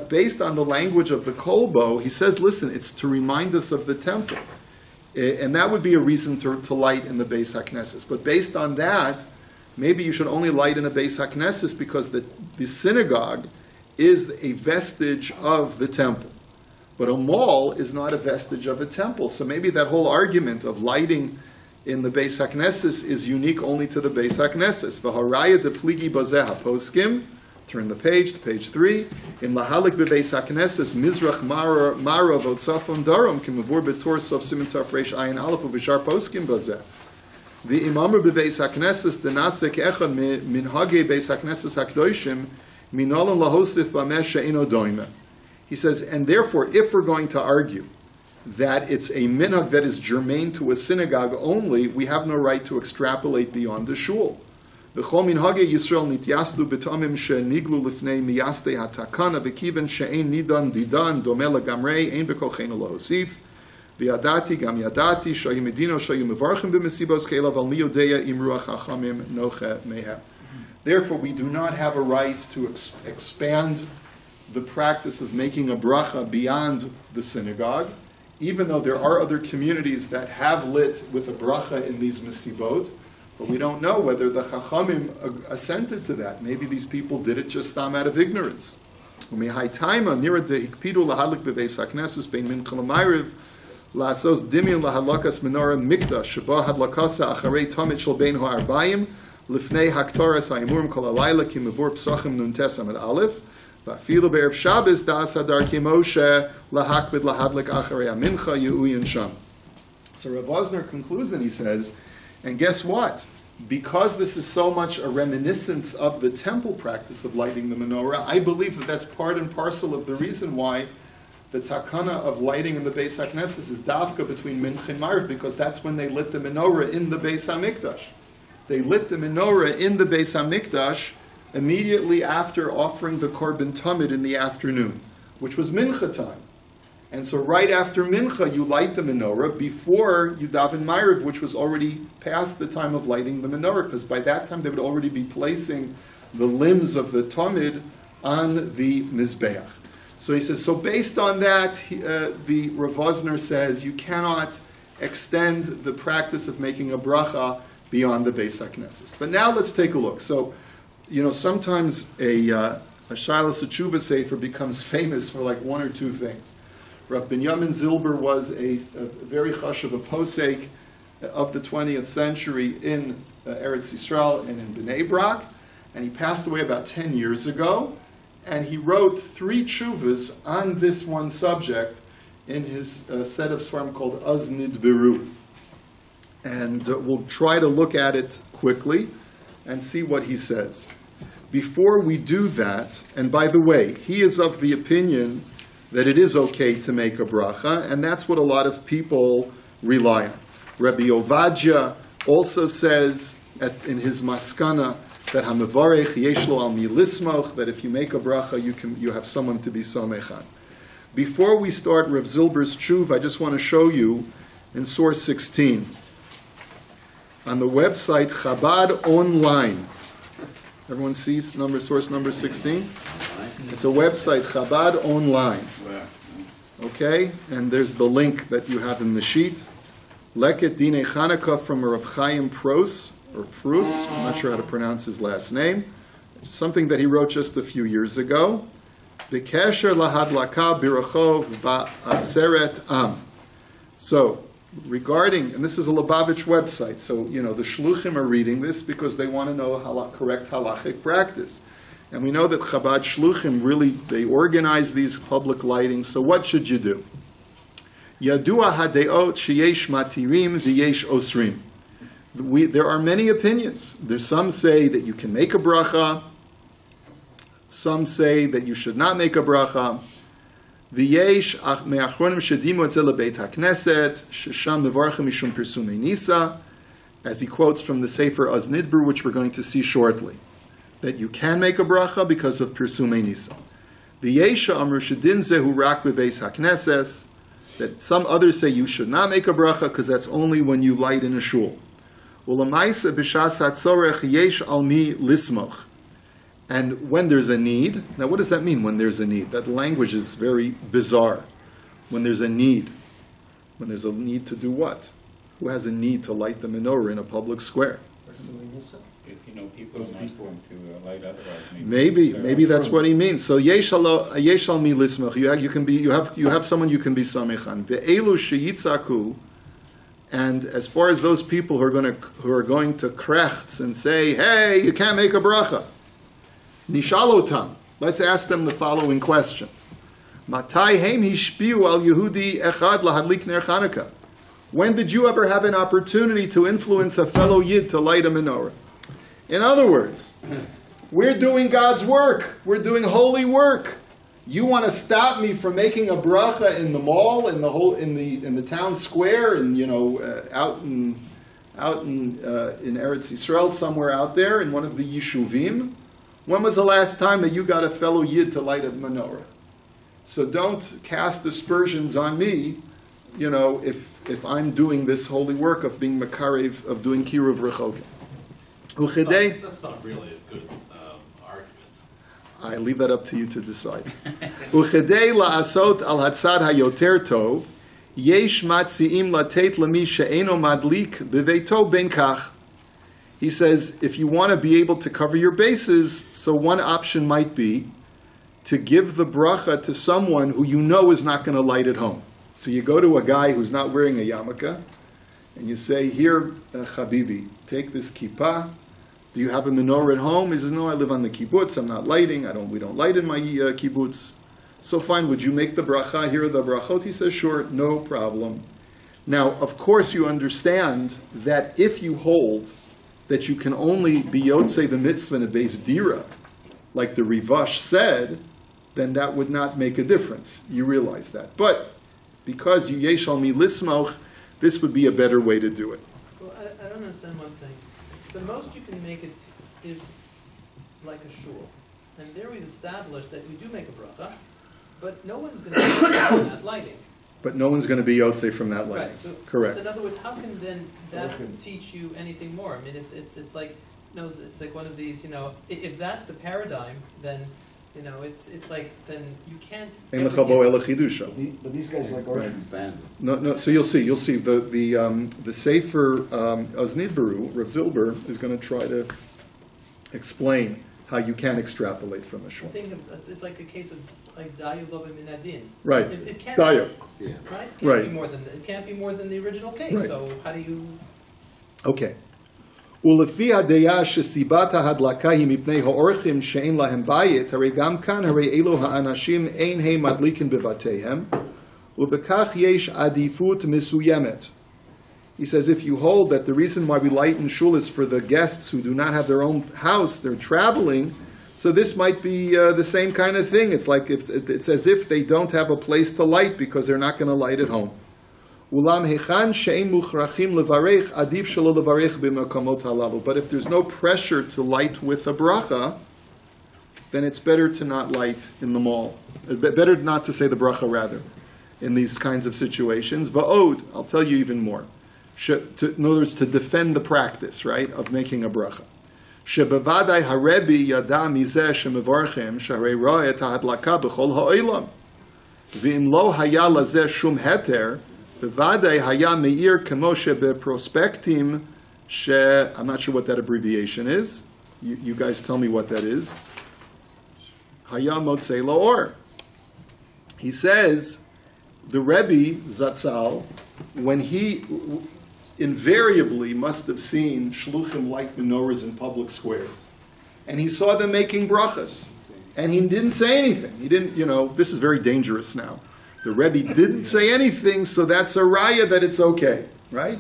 based on the language of the Kolbo, he says, listen, it's to remind us of the temple. And that would be a reason to light in the Beis HaKnesses. But based on that, maybe you should only light in a Beis HaKnesses because the synagogue is a vestige of the temple. But a mall is not a vestige of a temple. So maybe that whole argument of lighting in the Beis HaKnesses is unique only to the Beis HaKnesses. V'haraya de pligi bazeh poskim. Turn the page to page 3. In lahalik bebeis hakneses mizrach mara vod safon darom kimavur betor sof simin tafresh ayin aleph uvishar poskim bazeh. The imamur bebeis hakneses denase keechad minhagei beis hakneses hakdoishim minolan lahosif b'ameh she'ino doime. He says, and therefore, if we're going to argue that it's a minhag that is germane to a synagogue only, we have no right to extrapolate beyond the shul. V'chol minhagei Yisrael nityaslu b'tamim she'niglu lifnei miyastei hatakana v'kiven she'ein nidan didan domeh lagamrei ein b'kocheinu lahosif v'yadati gam yadati shayu medino shayu mevarchim b'mesibos keilav al mi yodeya im ruach hachamim noche mehem. Therefore, we do not have a right to expand the practice of making a bracha beyond the synagogue, even though there are other communities that have lit with a bracha in these mesibot. But we don't know whether the Chachamim assented to that. Maybe these people did it just out of ignorance. Maybe they did it So Rav Wozner concludes and he says, and guess what? because this is so much a reminiscence of the temple practice of lighting the menorah, I believe that that's part and parcel of the reason why the takana of lighting in the Beis HaKnesses is dafka between Mincha and Mariv, because that's when they lit the menorah in the Beis HaMikdash. They lit the menorah in the Beis HaMikdash immediately after offering the Korban Tamid in the afternoon, which was Mincha time. And so right after Mincha, you light the menorah before you daven Mariv, which was already past the time of lighting the menorah, because by that time they would already be placing the limbs of the Tamid on the Mizbeach. So he says, so based on that, the Rav Wosner says you cannot extend the practice of making a bracha beyond the Beis HaKnesses. But now let's take a look. So, sometimes a Shilas Tshuva Sefer becomes famous for like one or two things. Rav Binyamin Zilber was a very chashuv, a posek of the 20th century in Eretz Yisrael and in Bnei Brak, and he passed away about 10 years ago. And he wrote 3 tshuvas on this one subject in his set of svarim called Az Nidberu. And we'll try to look at it quickly and see what he says. Before we do that, and by the way, he is of the opinion that it is okay to make a bracha, and that's what a lot of people rely on. Rabbi Ovadia also says in his maskana, that hamavarech yeshlo al mi lismoch, that if you make a bracha, you have someone to be somech on. Before we start Rav Zilber's tshuva, I just want to show you in source 16 on the website Chabad Online. Everyone sees source number 16? It's a website Chabad Online. Okay, and there's the link that you have in the sheet. Leket Dine Chanukah from Rav Chaim Pros. Or Frus, I'm not sure how to pronounce his last name. It's something that he wrote just a few years ago. B'kesher lahadlaka birachov ba'atzeret am. So, regarding, and this is a Lubavitch website, so, the shluchim are reading this because they want to know correct halachic practice. And we know that Chabad shluchim really, they organize these public lightings, so what should you do? Yadua hadeot sheyesh matirim v'yesh osrim. There are many opinions. There's some say that you can make a bracha. Some say that you should not make a bracha. V'yesh me'achronim shedimu etzel beit hakneset shesham mevarchim mishum pirsumei nisa, as he quotes from the Sefer Az Nidber, which we're going to see shortly, that you can make a bracha because of pirsumei nisa. V'yesh amru shedin zehu rak bebeis hakneses, that some others say you should not make a bracha because that's only when you light in a shul. And when there's a need, now what does that mean, when there's a need? That language is very bizarre. When there's a need. When there's a need to do what? Who has a need to light the menorah in a public square? If people are not going to light otherwise. Maybe that's what he means. So yesh al mi lismach. You have someone you can be samech on. Ve'elu sheyitzaku. And as far as those people who are going to krechts and say, hey, you can't make a bracha, nishalotam, let's ask them the following question. Matai heim hishpiu al Yehudi echad lahadlik ner Chanukah. When did you ever have an opportunity to influence a fellow Yid to light a menorah? In other words, we're doing God's work. We're doing holy work. You want to stop me from making a bracha in the mall, in the town square, and out in Eretz Yisrael, somewhere out there in one of the yishuvim? When was the last time that you got a fellow Yid to light a menorah? So don't cast aspersions on me, if I'm doing this holy work of being makarev, of doing kiruv rechokim. That's not really a good argument. I leave that up to you to decide. Uchedei la'asot al hatzad hayoter tov, yesh matziim latet lemi she'eno madlik beveito ben kach. He says, if you want to be able to cover your bases, so one option might be to give the bracha to someone who you know is not going to light at home. So you go to a guy who's not wearing a yarmulke, and you say, here, Habibi, take this kippah. Do you have a menorah at home? He says, no, I live on the kibbutz, I'm not lighting, we don't light in my kibbutz. So fine, would you make the bracha? Here are the brachot. He says, sure, no problem. Now, of course, you understand that if you hold that you can only be yotzei the mitzvah in a beis dira, like the Rivash said, then that would not make a difference. You realize that. But because you yesh al mi lismoch, this would be a better way to do it. Well, I don't understand one thing. The most you can make it is like a shul. And there we've established that we do make a bracha, but no one's going to be on that lighting. But no one's going to be yotzei from that lighting. Right. So, Correct. So in other words, how can then that teach you anything more? I mean, it's like, you know, it's like one of these, you know, if that's the paradigm, then, you know, it's like, then you can't. Ein lecha bo ela chidusha. But these guys like Right. Expand. No. So you'll see the Sefer Oznid Baru, Rav Zilber is going to try to explain how you can extrapolate from a I shul. think it's like a case of like dayu lova min adin. Right. It can't. Dayu. Yeah. Right. It can't Right. be more than it can't be more than the original case. Right. So how do you? Okay. ולפי הדעה שסיבת ההדלקה היא מפני האורחים שאין להם בית, הרי גם כאן הרי אלו האנשים אין הם מדליקים בבתיהם, ובכך יש עדיפות מסוימת. He says if you hold that the reason why we light in shul is for the guests who do not have their own house, they're traveling, so this might be the same kind of thing. It's like it's as if they don't have a place to light because they're not going to light at home. Ulam hechan she'en muchrachim levarech, adif shelo levarech b'makomot halalu. But if there's no pressure to light with a bracha, then it's better to not light in the mall. Better not to say the bracha, rather, in these kinds of situations. Va'od, I'll tell you even more. In other words, to defend the practice, right, of making a bracha. Shebevadai harebi yada mizeh shemevarchem sharei ro'eh et ha'adlaka b'chol ha'olam. V'im lo haya lazeh shum heter, bevadai haya meir kemo shebeprospectim she... I'm not sure what that abbreviation is. You guys tell me what that is. Haya motzei la'or. He says, the Rebbe Zatzal, when he invariably must have seen shluchim light menorahs in public squares, and he saw them making brachas, and he didn't say anything. He didn't, this is very dangerous now. The Rebbe didn't say anything, so that's a raya that it's okay, right?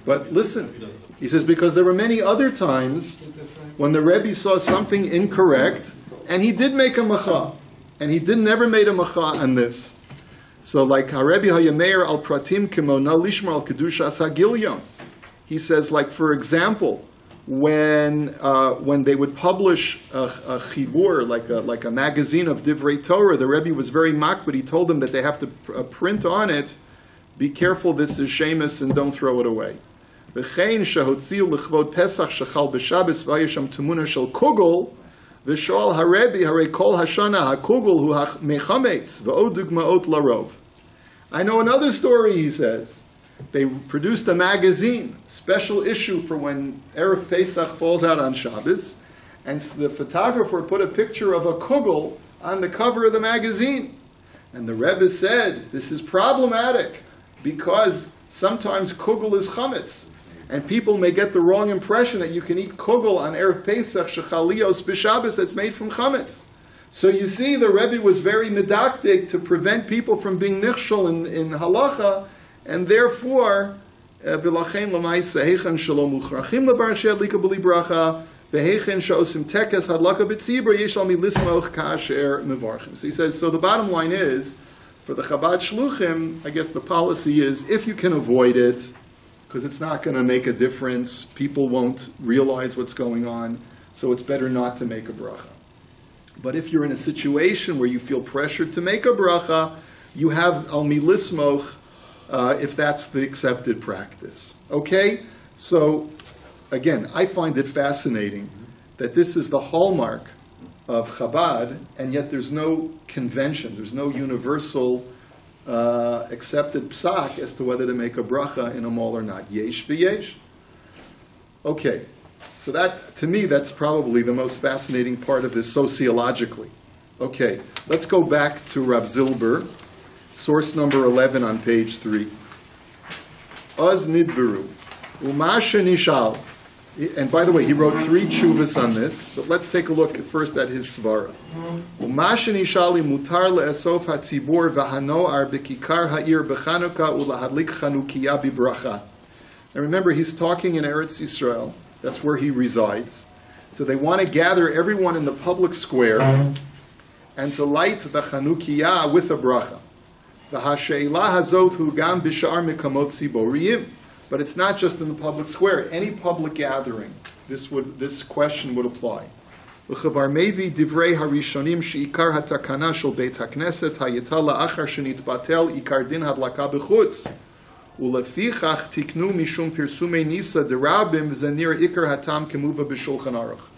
But listen, he says, because there were many other times when the Rebbe saw something incorrect, and he did make a macha, and he never made a macha on this. So, like Harebi Hayameir al Pratim Kimona Lishmar al Kedushas Hagilyon. He says, like, for example, when they would publish a chibur, like a magazine of Divrei Torah, the Rebbe was very makbid. He told them that they have to print on it, be careful, this is shemus, and don't throw it away. V'chein shehotziu l'chvod Pesach shechal b'Shabbos v'ayisham temuna shel kugel, v'shol harebi harei kol hashana hakugel hu mechametz v'od dugmaot larov. I know another story, he says. They produced a magazine, special issue for when Erev Pesach falls out on Shabbos, and the photographer put a picture of a kugel on the cover of the magazine. And the Rebbe said, this is problematic, because sometimes kugel is chametz, and people may get the wrong impression that you can eat kugel on Erev Pesach shechalios b'Shabbos that's made from chametz. So you see, the Rebbe was very medactic to prevent people from being nichshol in halacha, and therefore, v'lachein l'maisa heichen shalom uchrachim levar she'adlika b'li bracha v'heichen she'osim tekes hadlaka b'tzibur yesh al mi lismoch kasher mevarchim. So he says, so the bottom line is, for the Chabad Shluchim, I guess the policy is, if you can avoid it, because it's not going to make a difference, people won't realize what's going on, so it's better not to make a bracha. But if you're in a situation where you feel pressured to make a bracha, you have al mi lismoch, if that's the accepted practice. Okay? So, again, I find it fascinating that this is the hallmark of Chabad, and yet there's no convention, there's no universal accepted psak as to whether to make a bracha in a mall or not. Yesh v'yesh. Okay. So that, to me, that's probably the most fascinating part of this sociologically. Okay, let's go back to Rav Zilber, source number 11 on page 3. Oz nidberu, umasha nishal. And by the way, he wrote 3 tshuvas on this, but let's take a look first at his svara. Umasha nishali mutar le'esof hatzibor v'hanoar b'kikar ha'ir b'chanuka ulahadlik chanukiya b'bracha. Now remember, he's talking in Eretz Yisrael, That's where he resides. So they want to gather everyone in the public square and to light the Chanukiah with a bracha. But it's not just in the public square. Any public gathering, this question would apply. וכבר מביא דברי הראשונים שעיקר התקנה של בית הכנסת הייתה לאחר שנתבטל עיקר דין הדלקה בחוץ. ולפיכך תקנו משום פרסומי ניסה דרבים וזה נראה עיקר הטעם כמובא בשולחן ערוך.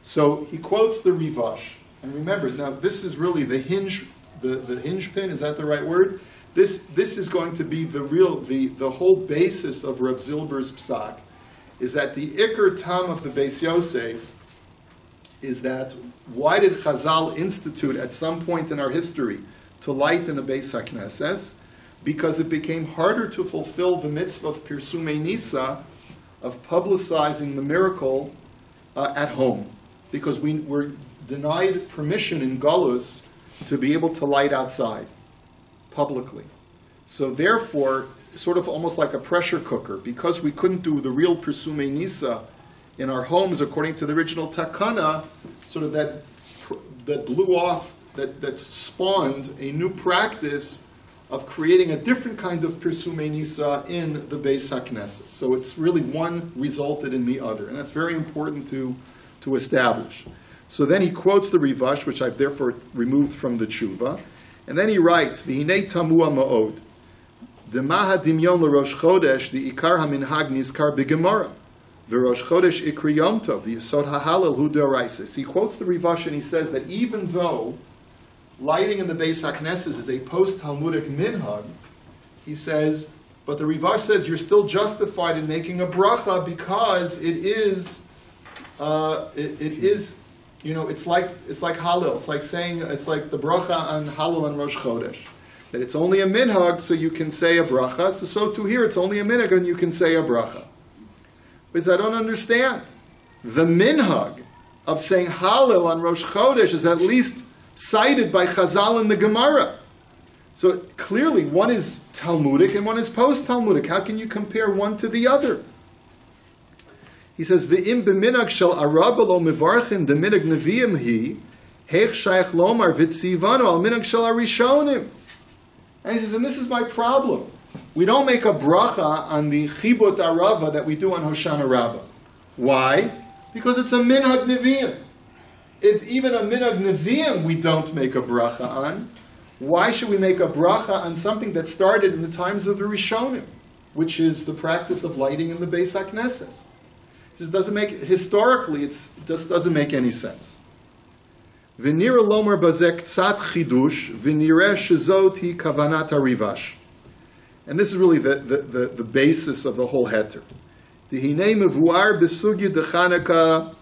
So he quotes the Rivash. And remember, now this is really the hinge pin, is that the right word? This is going to be the whole basis of Reb Zilber's psak, is that the Iker Tam of the Beis Yosef is that why did Chazal institute at some point in our history to light in the Beis HaKnesses? Because it became harder to fulfill the mitzvah of Pirsumei Nisa, of publicizing the miracle at home. Because we were denied permission in Galus to be able to light outside, publicly. So therefore, sort of almost like a pressure cooker, because we couldn't do the real Pirsumei Nisa in our homes according to the original takana, sort of that blew off, that spawned a new practice of creating a different kind of Pirsumei Nisa in the Beis HaKnesses. So it's really one resulted in the other, and that's very important to establish. So then he quotes the Rivash, which I've therefore removed from the Tshuva, and then he writes, V'hinei tamua ma'od, D'maha dimyon l'rosh chodesh, D'ikar haminhag nizkar b'gemara, V'rosh chodesh ikri yom tov, V'yisod ha'halal hu d'oraisis. He quotes the Rivash and he says that even though lighting in the Beis HaKnesses is a post-Talmudic minhag, he says, but the Rivash says you're still justified in making a bracha because it is, it's like Hallel. It's like saying, it's like the bracha on Hallel on Rosh Chodesh. That it's only a minhag, so you can say a bracha. So too here, it's only a minhag, and you can say a bracha. Because I don't understand. The minhag of saying Hallel on Rosh Chodesh is at least cited by Chazal in the Gemara. So clearly, one is Talmudic and one is post-Talmudic. How can you compare one to the other? He says, "V'im b'minag shel arava lo mevarchin deminag neviim hi heich shaykh lomar v'tzivanu al minag shel arishonim." And he says, and this is my problem. We don't make a bracha on the chibut arava that we do on Hoshana Rabbah. Why? Because it's a minhag neviim. If even a minhag neviim we don't make a bracha on, why should we make a bracha on something that started in the times of the Rishonim, which is the practice of lighting in the Beis HaKnesses? This doesn't make, historically, it just doesn't make any sense. V'nira lomar bazek tzat chidush, v'nireh shezot hi kavanat harivash. And this is really the basis of the whole heter. D'hinei mevuar b'sugya d'chanukah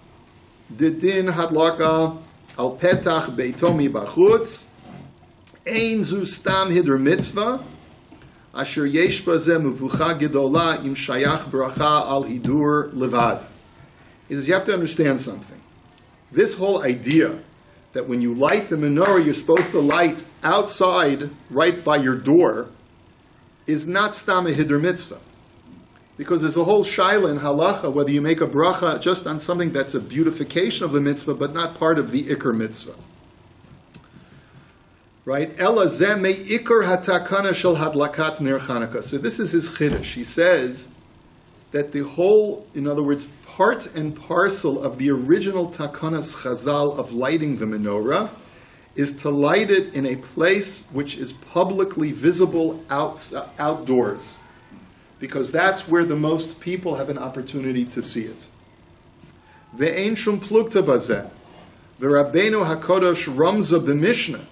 Didin hadlaka al petach beito mi bachutz ein zu stam hidr mitzvah asher yesh bazeh mevucha gedola im shayach bracha al hidur levad. He says you have to understand something. This whole idea that when you light the menorah you're supposed to light outside right by your door is not stam hidr mitzvah. Because there's a whole shaila in halacha whether you make a bracha just on something that's a beautification of the mitzvah, but not part of the ikar mitzvah. Right? Ela zeh me ikar hatakana shel hadlakat ner Chanukah. So this is his chiddush. He says that the whole, in other words, part and parcel of the original takanas chazal of lighting the menorah is to light it in a place which is publicly visible outdoors. Because that's where the most people have an opportunity to see it. Ve'ein shum plukta bazeh. V'Rabbeinu HaKadosh Ramza b'Mishnah.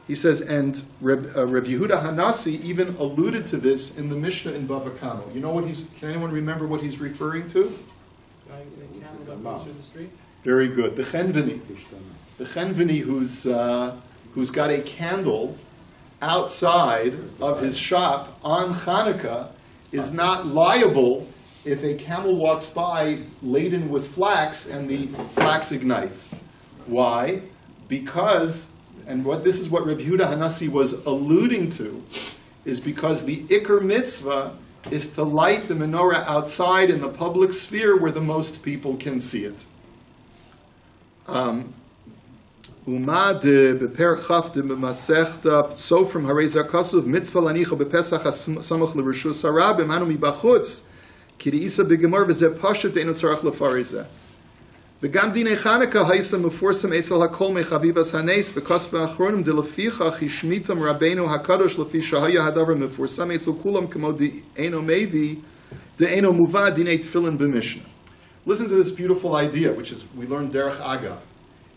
He says, and Reb Yehuda Hanasi even alluded to this in the Mishnah in Bava Kama. You know what can anyone remember what he's referring to? Through the street? Very good. The Chenveni. The Chenveni who's got a candle outside of his shop on Hanukkah is not liable if a camel walks by laden with flax and the flax ignites. Why? Because, and this is what Rabbi Yehuda Hanasi was alluding to, is because the Iker mitzvah is to light the menorah outside in the public sphere where the most people can see it. Uma de beperk chafte b'masechta sofrim harei zakasuv mitzvah lanicha bepesach hasamach l'rishus harabim hanu mibachutz ki deisa b'gemar v'zeh pashat de'enu tzarach lefarizeh. V'gam dinei Chanukah haisa mefursam esel hakol mechavivas hanes v'kos v'achronim de lefichach hishmitam rabbeinu hakadosh lefi shahaya hadavar mefursam esel kulam kamo de'eno mevi de'eno muva dinei tefillin b'mishnah. Listen to this beautiful idea, which is we learned derech agav.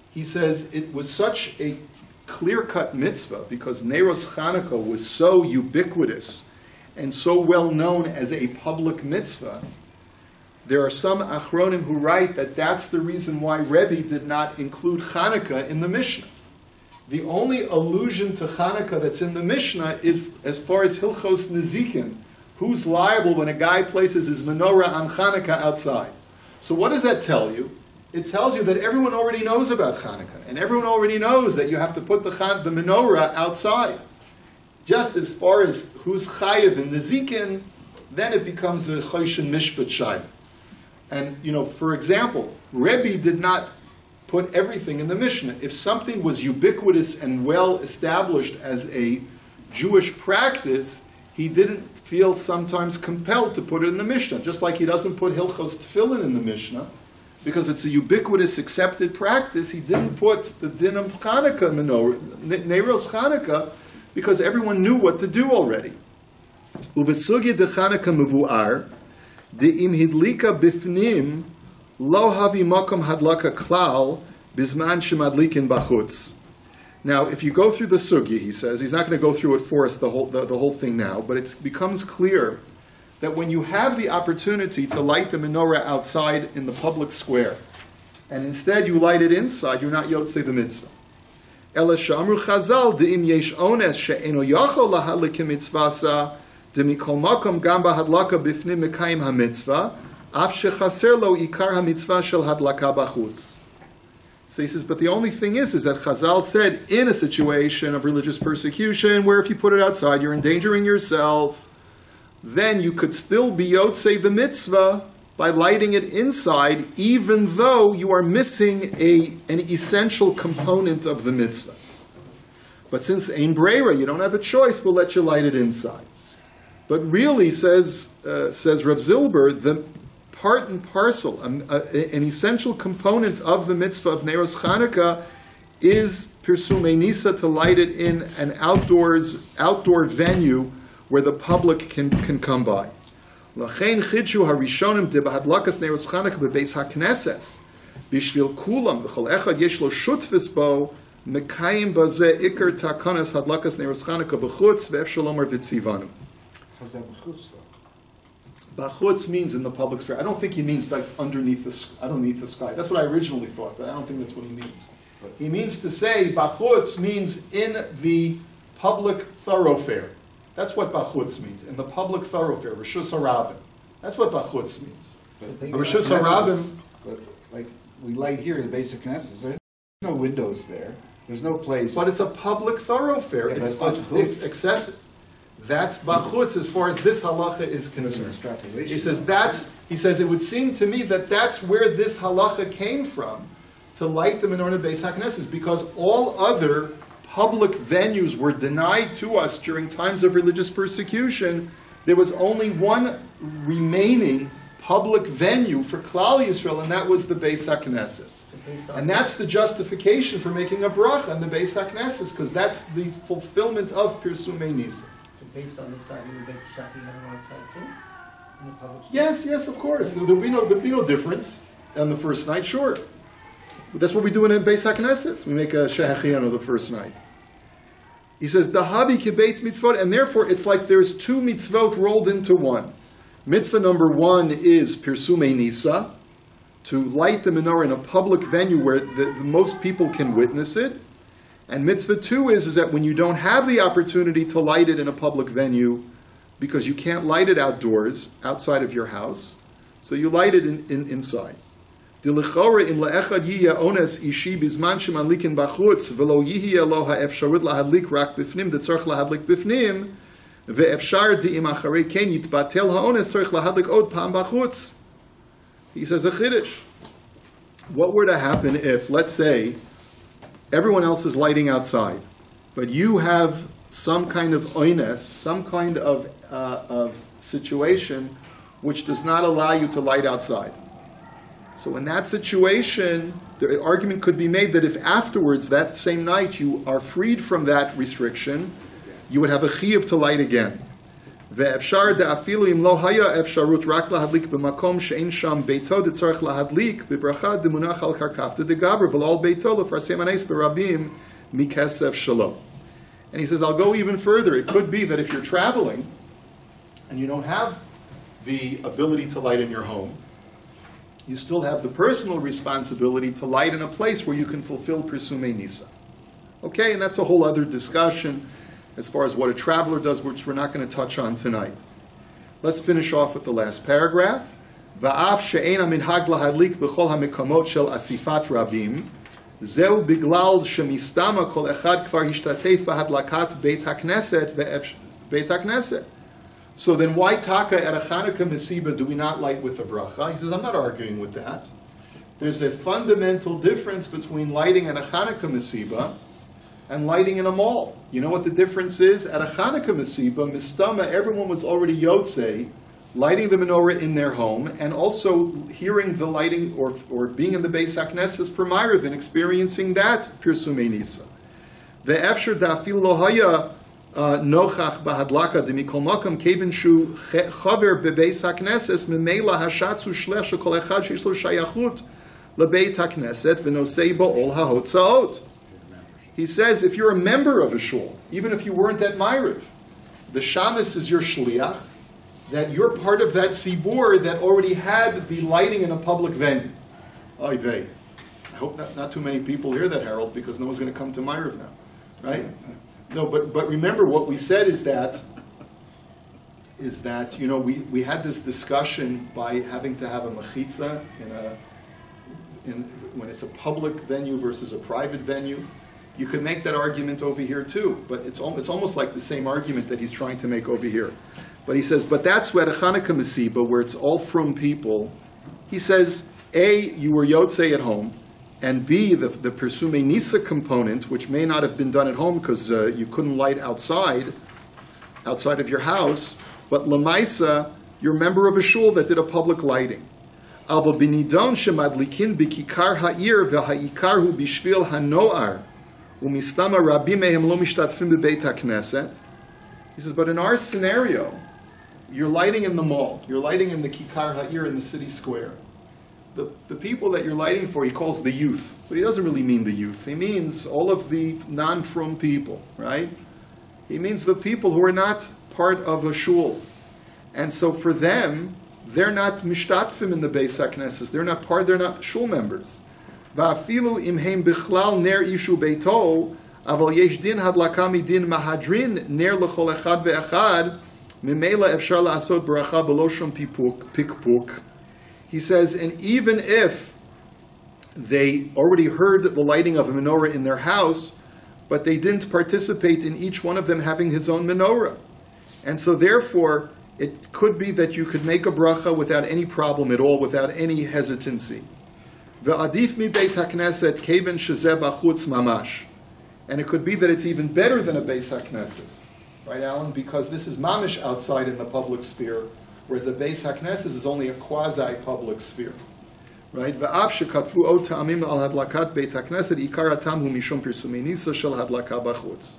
He says it was such a clear-cut mitzvah because Neiros Chanukah was so ubiquitous and so well known as a public mitzvah. There are some achronim who write that that's the reason why Rebbe did not include Chanukah in the Mishnah. The only allusion to Chanukah that's in the Mishnah is as far as Hilchos Nezikin, who's liable when a guy places his menorah on Chanukah outside. So what does that tell you? It tells you that everyone already knows about Chanukah, and everyone already knows that you have to put the menorah outside. Just as far as who's chayiv in Nezikin, then it becomes a Choshen Mishpat Shayla. And, for example, Rebbe did not put everything in the Mishnah. If something was ubiquitous and well established as a Jewish practice, he didn't feel sometimes compelled to put it in the Mishnah. Just like he doesn't put Hilchos Tefillin in the Mishnah, because it's a ubiquitous accepted practice, he didn't put the din of Chanukah, Neiros Chanukah, because everyone knew what to do already. Uvesugya de Chanukah mevu'ar, de'im hidlika bifnim, lo havi makom hadlaka klal, bizman shemadlikin bachutz. Now, if you go through the Sugya, he says, he's not going to go through it for us, the whole thing now, but it becomes clear that when you have the opportunity to light the menorah outside in the public square, and instead you light it inside, you're not yotzei the mitzvah. Ela she'amru Chazal de'im yesh ones she'eno yachol lahadlik mitzvasa demikol makom gam bahadlaka bifnim mekayim hamitzvah af shechaser lo ikar hamitzvah shel hadlaka bachutz. So he says, but the only thing is that Chazal said in a situation of religious persecution where if you put it outside, you're endangering yourself, then you could still be yotzei the mitzvah by lighting it inside, even though you are missing an essential component of the mitzvah. But since ein breira, you don't have a choice, we'll let you light it inside. But really, says Rav Zilber, the part and parcel, an essential component of the mitzvah of Neiros Chanukah is Pirsumei Nisa, to light it in an outdoor venue where the public can come by. Lachein chidshu harishonim de bahadlakas Neiros Chanukah bebeis hakneses bishvil kulam v'chol echad yesh lo shutfis bo mekayim bazeh ikar takanas hadlakas Neiros Chanukah b'chutz ve'ef shalom v'tzivanu. How's that b'chutz though? Bachutz means in the public sphere. I don't think he means like underneath the sky. That's what I originally thought, but I don't think that's what he means. He means to say bachutz means in the public thoroughfare. That's what bachutz means, in the public thoroughfare, Rishus Harabim. That's what bachutz means. Rishus Harabim. But like we light here in the basic Knesset, there's no windows there. There's no place. But it's a public thoroughfare. Yeah, it's excessive. That's bachutz as far as this halacha is concerned. He says it would seem to me that that's where this halacha came from, to light the menorah beis hakneses, because all other public venues were denied to us during times of religious persecution. There was only one remaining public venue for Klal Yisrael, and that was the Beis HaKnesses. And that's the justification for making a bracha on the Beis HaKnesses, because that's the fulfillment of Pirsumei Nisa. Based on this time, you would make Shafi outside too? In the public space? Yes, of course. There'll be no difference on the first night, sure. But that's what we do in Beis HaKnesses. We make a Shehechiyanu the first night. He says, Dahavi kibeit mitzvot, and therefore it's like there's two mitzvot rolled into one. Mitzvah number one is Pirsumei Nisa, to light the menorah in a public venue where the most people can witness it. And mitzvah two is that when you don't have the opportunity to light it in a public venue, because you can't light it outdoors, outside of your house, so you light it inside. If you Ve'efshar di'im acharei ken yitbatel ha'ones tzarich lahadlik od pam bachutz. He says a chiddush. What were to happen if, let's say, everyone else is lighting outside, but you have some kind of oines, some kind of situation which does not allow you to light outside? So in that situation, the argument could be made that if afterwards, that same night, you are freed from that restriction, you would have a chiyuv to light again. ואפשר דאפילו אם לא היה אפשרות רק להדליק במקום שאין שם ביתו דצורך להדליק בברכה דמונח על קרקפתא דגבר ולא על ביתו לפרסם הנס ברבים מכסף שלו. And he says, I'll go even further. It could be that if you're traveling and you don't have the ability to light in your home, you still have the personal responsibility to light in a place where you can fulfill Pirsumei Nisa. Okay, and that's a whole other discussion as far as what a traveler does, which we're not going to touch on tonight. Let's finish off with the last paragraph. Va'af she'ein ha'minhag lahadlik b'chol ha'mekamot shel asifat rabim, zeu biglal shemistama kol echad kvar hishtatef b'hadlakat beit ha'kneset beit ha'kneset. So then why taka at a Chanukah Mesiba do we not light with a bracha? He says, I'm not arguing with that. There's a fundamental difference between lighting at a Chanukah Mesiba and lighting in a mall. You know what the difference is? At a Chanukah Mesiba, Mistama, everyone was already Yotzei, lighting the menorah in their home, and also hearing the lighting or being in the Beis HaKnesses for Ma'ariv and experiencing that Pirsumei Nisa. Ve'efshar da'afil lo haya nochach bahadlaka demikol makam kevin shu chaver bebeis hakneses memela hashatzu shlech shekol echad sheyesh lo shayachut lebeit hakneset v'nosei bo ol hahotzaot. He says, if you're a member of a shul, even if you weren't at Ma'ariv, the shamus is your shliach, that you're part of that tzibur that already had the lighting in a public venue. Oy vey. I hope not too many people hear that, Harold, because no one's going to come to Ma'ariv now, right? No, but remember what we said is that you know we had this discussion by having to have a mechitza when it's a public venue versus a private venue. You could make that argument over here too, but it's almost like the same argument that he's trying to make over here. But he says, but that's where a Chanukah Mesiba, where it's all from people. He says, A, you were Yotzei at home, and B, the Pirsumei Nisa component, which may not have been done at home because you couldn't light outside of your house, but Lamaisa, you're a member of a shul that did a public lighting. Ava binidon shemadlikin bikikar ha'ir v'ha'ikar hu bishvil hanoar umistama rabim mehem lo mishtatfim bebeit ha'kneset. He says, but in our scenario, you're lighting in the mall, you're lighting in the kikar ha'ir in the city square. The people that you're lighting for, he calls the youth. But he doesn't really mean the youth. He means all of the non-frum people, right? He means the people who are not part of a shul. And so for them, they're not mishtatfim in the Beis HaKnesses. They're not shul members. Va'afilu imheim bichlal ner ishu beito, aval yesh din hadlaka midin mahadrin ner lechol echad ve'echad, memela efshar la'asot bracha below shum pikpuk. He says, and even if they already heard the lighting of a menorah in their house, but they didn't participate in each one of them having his own menorah. And so therefore, it could be that you could make a bracha without any problem at all, without any hesitancy. Ve'adif midei takneset keven shezeh bachutz mamash. And it could be that it's even better than a Beis HaKnesses. Right, Alan? Because this is mamish outside in the public sphere, whereas the Beis HaKnesses is only a quasi-public sphere. Right? V'av shekatfu od ta'amim al hadlakat Beit HaKnesset, ikar hatam hu mishum pirsumei nisa shel hadlaka bachutz.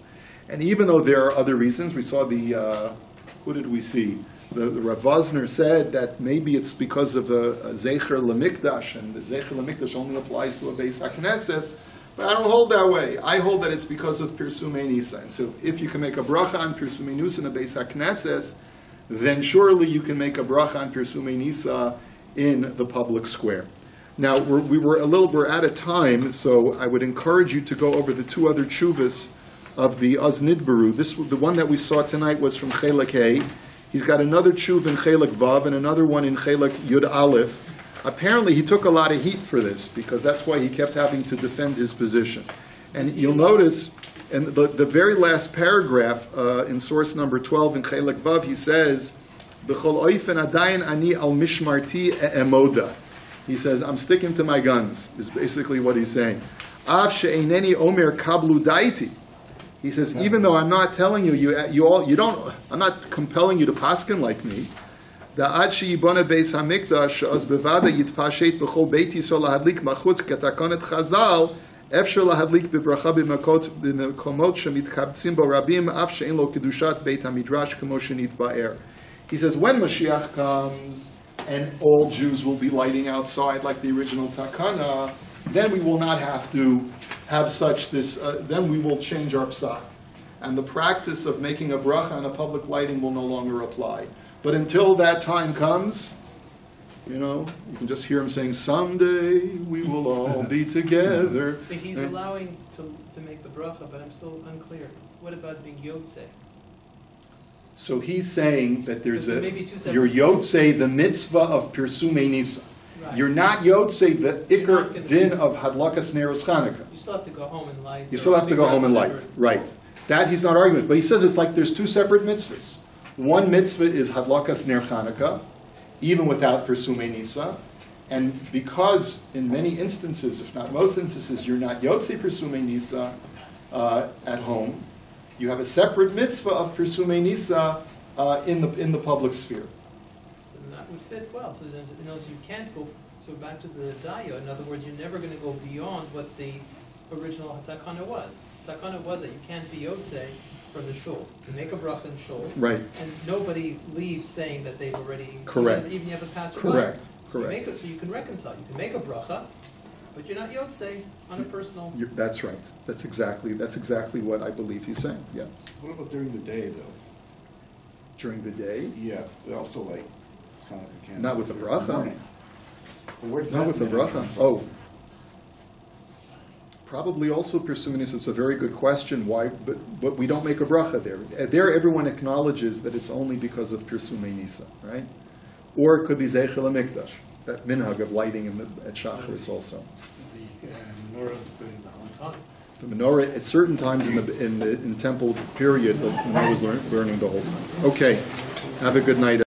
And even though there are other reasons, we saw who did we see? The Rav Vosner said that maybe it's because of a Zecher Lemikdash, and the Zecher Lemikdash only applies to a Beis HaKnesses, but I don't hold that way. I hold that it's because of Pirsumei Nisa. And so if you can make a bracha on Pirsumei Nisa in a Beis HaKnesses, then surely you can make a bracha on Pirsumei Nisa in the public square. Now, we're out of time, so I would encourage you to go over the two other tshuvas of the Oznidbaru. The one that we saw tonight was from Chelek Hey. He's got another tshuv in Chelek Vav and another one in Chelek Yud Aleph. Apparently, he took a lot of heat for this, because that's why he kept having to defend his position. And you'll notice And the very last paragraph in source number 12 in Chelek Vav, he says, "B'chol oifen adayin ani al mishmarti emoda." He says, "I'm sticking to my guns." Is basically what he's saying. Av she'eineni omer kablu daiti. He says, even though I'm not telling you don't, I'm not compelling you to paskin like me. Da'ad she'ibona beis hamikdash she'oz bevada yitpashet b'chol beit Yisrael lahadlik machutz ketakonet Chazal. Efshar lahadlik b'bracha b'makomot shemitchabtzim bo rabim af she'en lo kedushat beit hamidrash kamo shenitba'er. He says, when Mashiach comes and all Jews will be lighting outside like the original takana, then we will not have to have such this, then we will change our psak. And the practice of making a bracha on a public lighting will no longer apply. But until that time comes, you can just hear him saying, someday we will all be together. So he's allowing to make the bracha, but I'm still unclear. What about being yotze? So he's saying that there's Maybe two separate you're yotze the mitzvah of Pirsumei Nisa. Right. You're not yotze the You're not ikar gonna din do- of Hadlakas Neros Chanukah. You still have to go home and light. You still have to go home and light, right. That he's not arguing with. But he says it's like there's two separate mitzvahs. One mitzvah is Hadlakas Ner Chanukah, even without Pirsumei Nisa. And because in many instances, if not most instances, you're not Yotze Pirsumei Nisa at home, you have a separate mitzvah of Pirsumei Nisa in the public sphere. So then that would fit well. So you can't go. So back to the dayo. In other words, you're never going to go beyond what the original takana was. Takana was that you can't be yotze from the shul. You make a bracha in shul, Right. and nobody leaves saying that they've already. Correct. Even you have a passer. Correct. So Correct. so you can reconcile. You can make a bracha, but you're not yotze on a personal. That's right. That's exactly what I believe he's saying. Yeah. What about during the day, though? During the day, Yeah, they also like Hanukkah candles. Not with the during bracha. morning. But where does not that with the minhag bracha. come from? Oh. Probably also Pirsumei Nisa. It's a very good question. Why? But we don't make a bracha there. There, everyone acknowledges that it's only because of Pirsumei Nisa, right? Or it could be Zeichel HaMikdash, that minhag of lighting at Shacharis also. The menorah is burning the whole time. The menorah at certain times in temple period, the menorah was burning the whole time. Okay, have a good night.